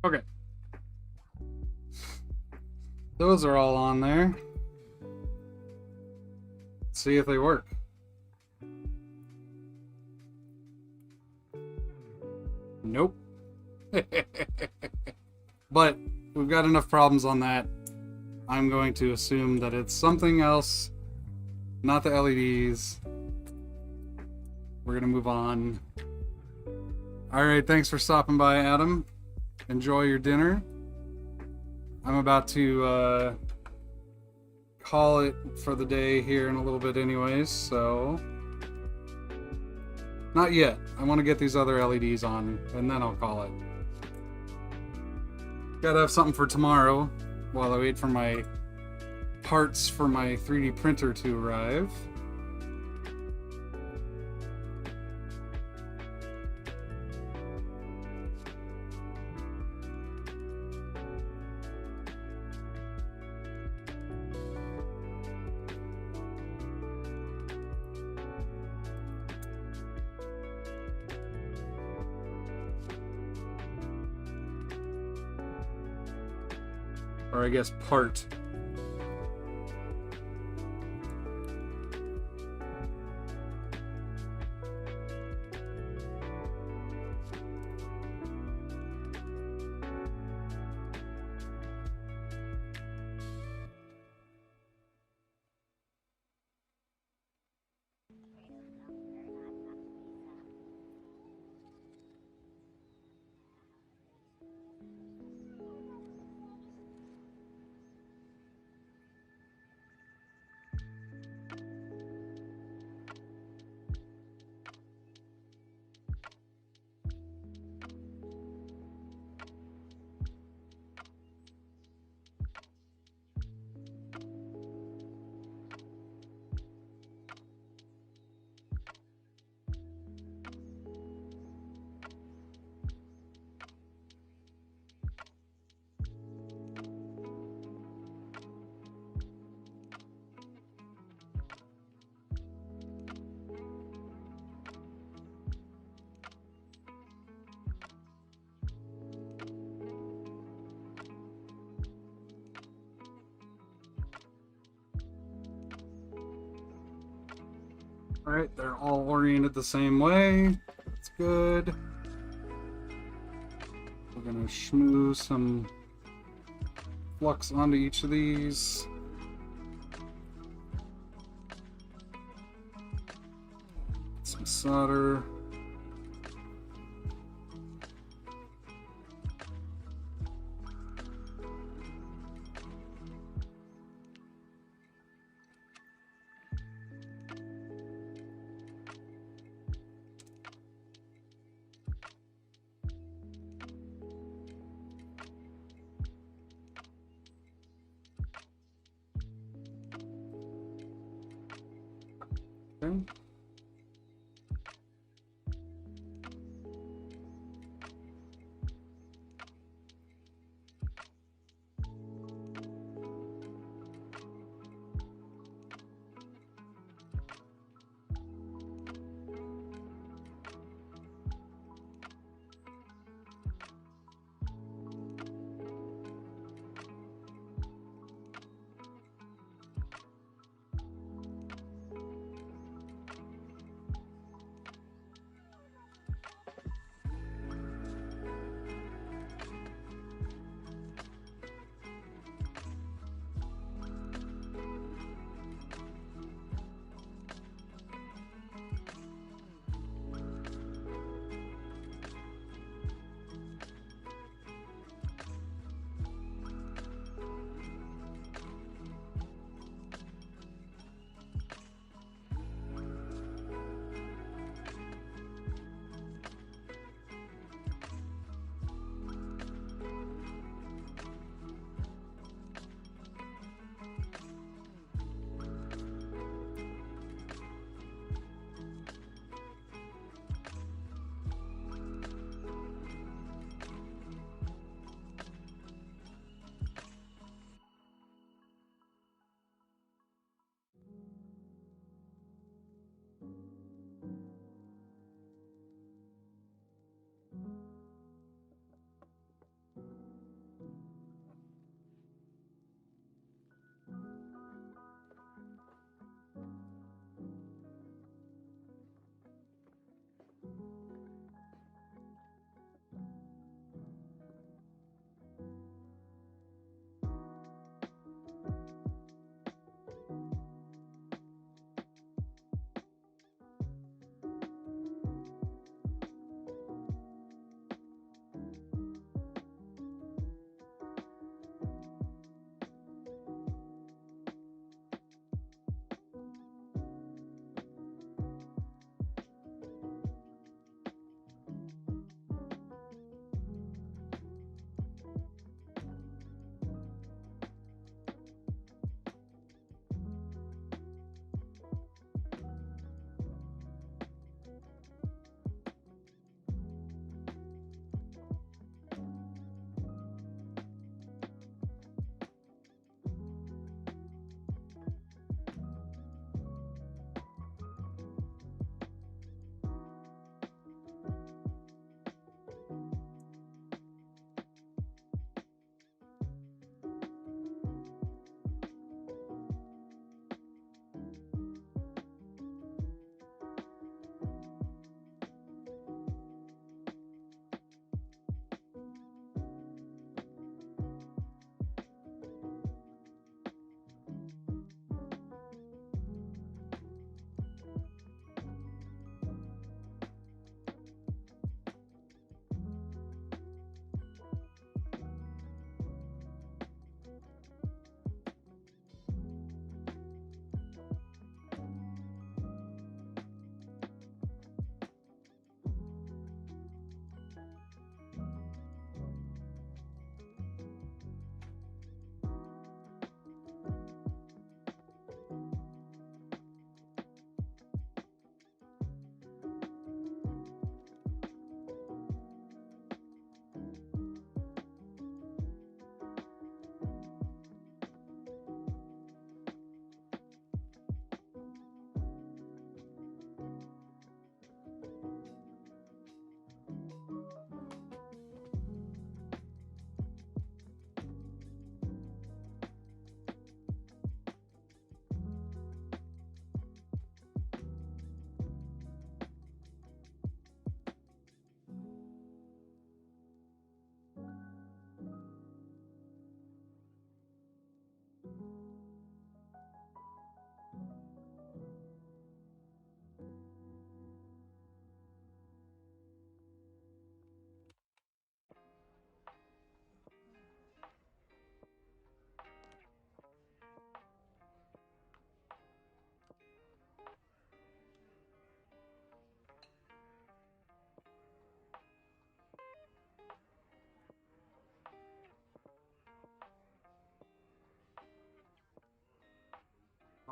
Okay. Those are all on there. Let's see if they work. Nope. But we've got enough problems on that. I'm going to assume that it's something else, not the LEDs. We're going to move on. Alright, thanks for stopping by, Adam. Enjoy your dinner. I'm about to call it for the day here in a little bit anyways, so... Not yet. I want to get these other LEDs on, and then I'll call it. Gotta have something for tomorrow, while I wait for my parts for my 3D printer to arrive. Or I guess part. Alright, they're all oriented the same way. That's good. We're gonna schmoo some flux onto each of these. Some solder. Okay.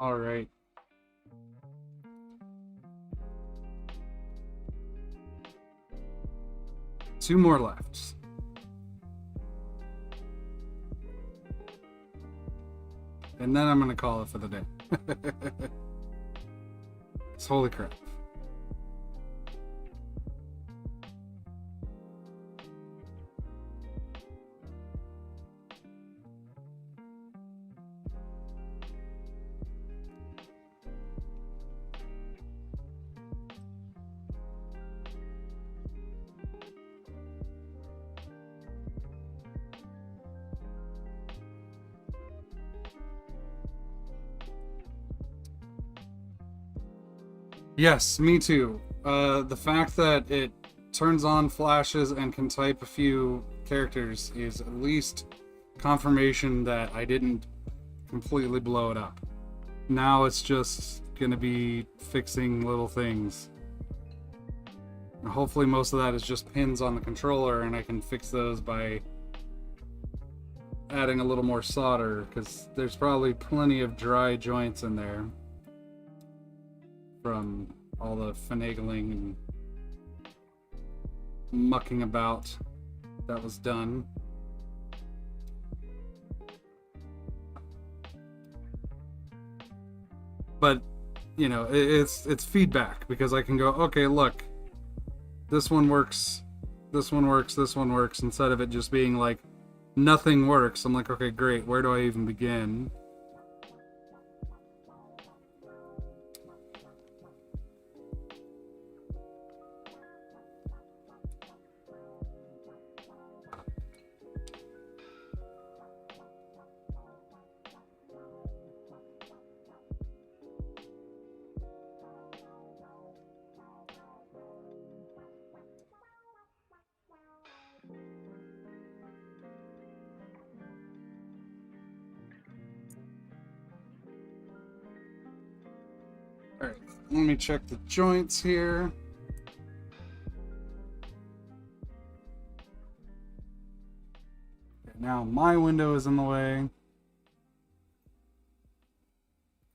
All right. Two more left. And then I'm going to call it for the day. Holy crap. Yes, me too. The fact that it turns on flashes and can type a few characters is at least confirmation that I didn't completely blow it up. Now it's just gonna be fixing little things. And hopefully most of that is just pins on the controller, and I can fix those by adding a little more solder, because there's probably plenty of dry joints in there from all the finagling and mucking about that was done. But, you know, it's feedback, because I can go, okay, look, this one works, this one works, this one works, instead of it just being like, nothing works. I'm like, okay, great, where do I even begin? Alright, let me check the joints here. Okay, now my window is in the way.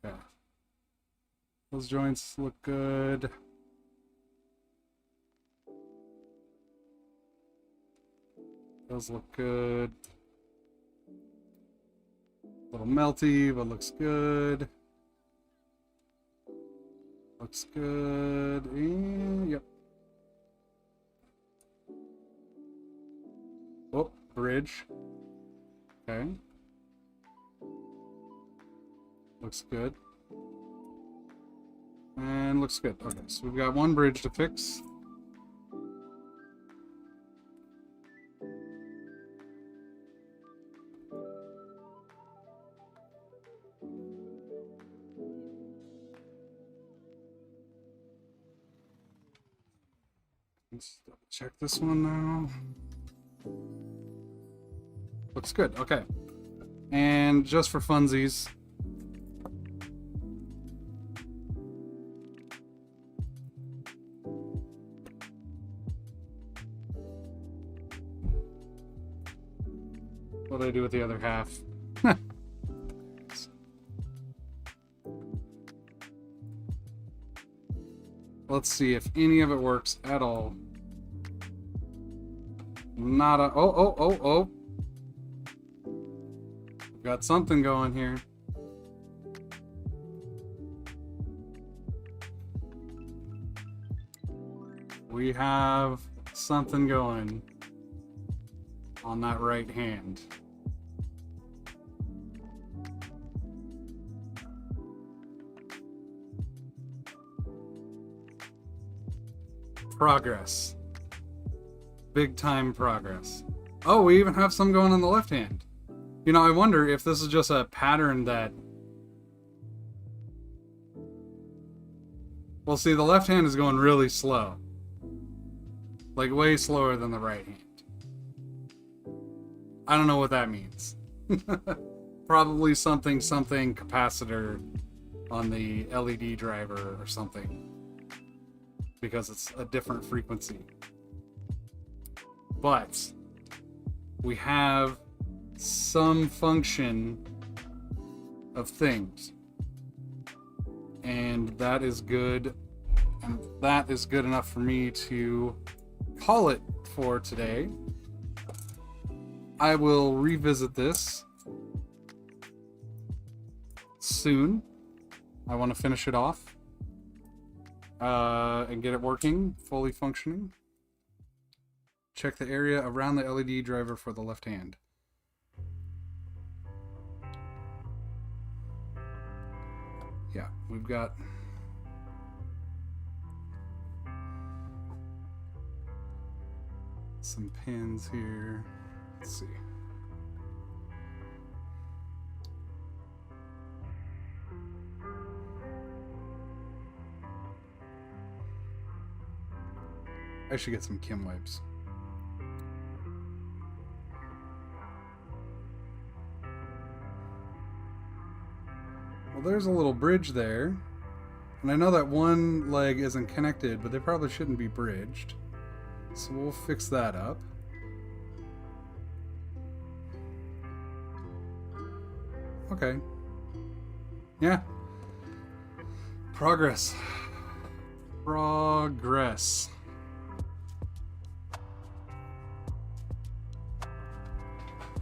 Okay. Those joints look good. Those look good. A little melty, but looks good. Looks good. And, yep. Oh, bridge. Okay. Looks good. And looks good. Okay, so we've got one bridge to fix. Let's double check this one now. Looks good. Okay. And just for funsies, what do I do with the other half? Let's see if any of it works at all. Not a... Oh. We've got something going here. We have something going on that right hand. Progress. Big time progress. Oh, we even have some going on the left hand. You know, I wonder if this is just a pattern that... Well, see, the left hand is going really slow. Like, way slower than the right hand. I don't know what that means. Probably something capacitor on the LED driver or something. Because it's a different frequency. But we have some function of things. And that is good. And that is good enough for me to call it for today. I will revisit this soon. I want to finish it off and get it working, fully functioning. Check the area around the LED driver for the left hand. Yeah, we've got some pins here. Let's see. I should get some Kim wipes. Well, there's a little bridge there. And I know that one leg isn't connected, but they probably shouldn't be bridged. So we'll fix that up. Okay. Yeah. Progress. Progress.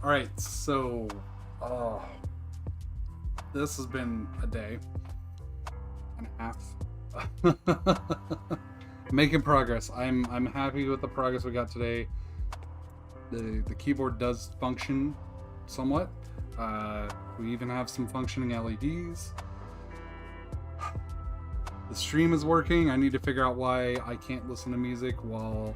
Alright, so this has been a day and a half. Making progress. I'm happy with the progress we got today. The keyboard does function somewhat. We even have some functioning LEDs. The stream is working. I need to figure out why I can't listen to music while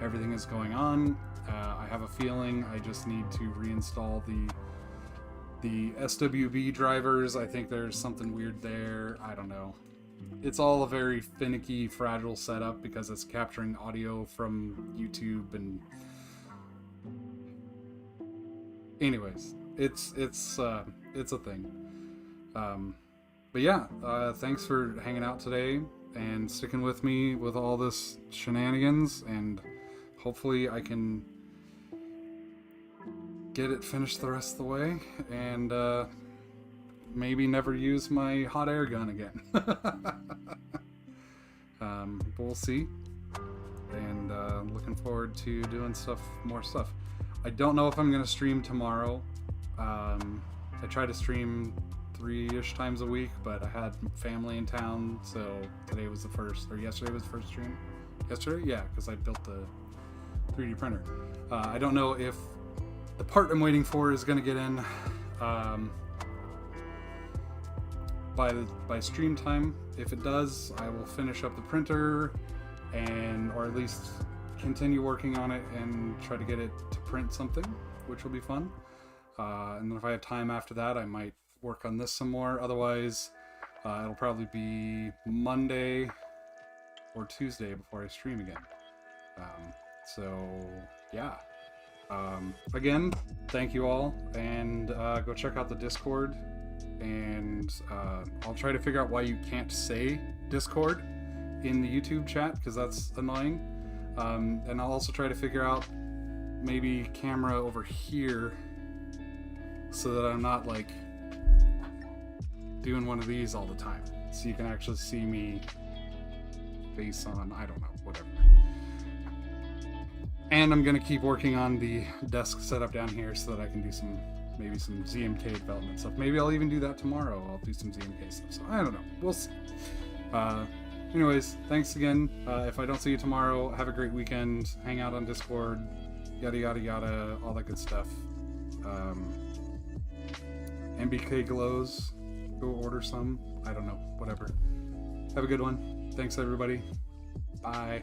everything is going on. I have a feeling I just need to reinstall the SWB drivers. I think there's something weird there. I don't know. It's all a very finicky, fragile setup because it's capturing audio from YouTube and... Anyways, it's a thing. But yeah, thanks for hanging out today and sticking with me with all this shenanigans, and hopefully I can get it finished the rest of the way and maybe never use my hot air gun again. But we'll see. And looking forward to doing more stuff. I don't know if I'm gonna stream tomorrow. I try to stream 3-ish times a week, but I had family in town, so today was the first, or yesterday was the first stream. Yesterday? Yeah, because I built the 3D printer. I don't know if the part I'm waiting for is going to get in by stream time. If it does, I will finish up the printer or at least continue working on it and try to get it to print something, which will be fun. And then if I have time after that, I might work on this some more. Otherwise, it'll probably be Monday or Tuesday before I stream again. So yeah. Again, thank you all, and go check out the Discord, and I'll try to figure out why you can't say Discord in the YouTube chat, because that's annoying. And I'll also try to figure out maybe camera over here so that I'm not like doing one of these all the time, so you can actually see me face on, I don't know, whatever. And I'm gonna keep working on the desk setup down here so that I can do maybe some ZMK development stuff. Maybe I'll even do that tomorrow. I'll do some ZMK stuff. So I don't know. We'll see. Anyways, thanks again. If I don't see you tomorrow, have a great weekend. Hang out on Discord. Yada yada yada. All that good stuff. MBK glows. Go order some. I don't know. Whatever. Have a good one. Thanks everybody. Bye.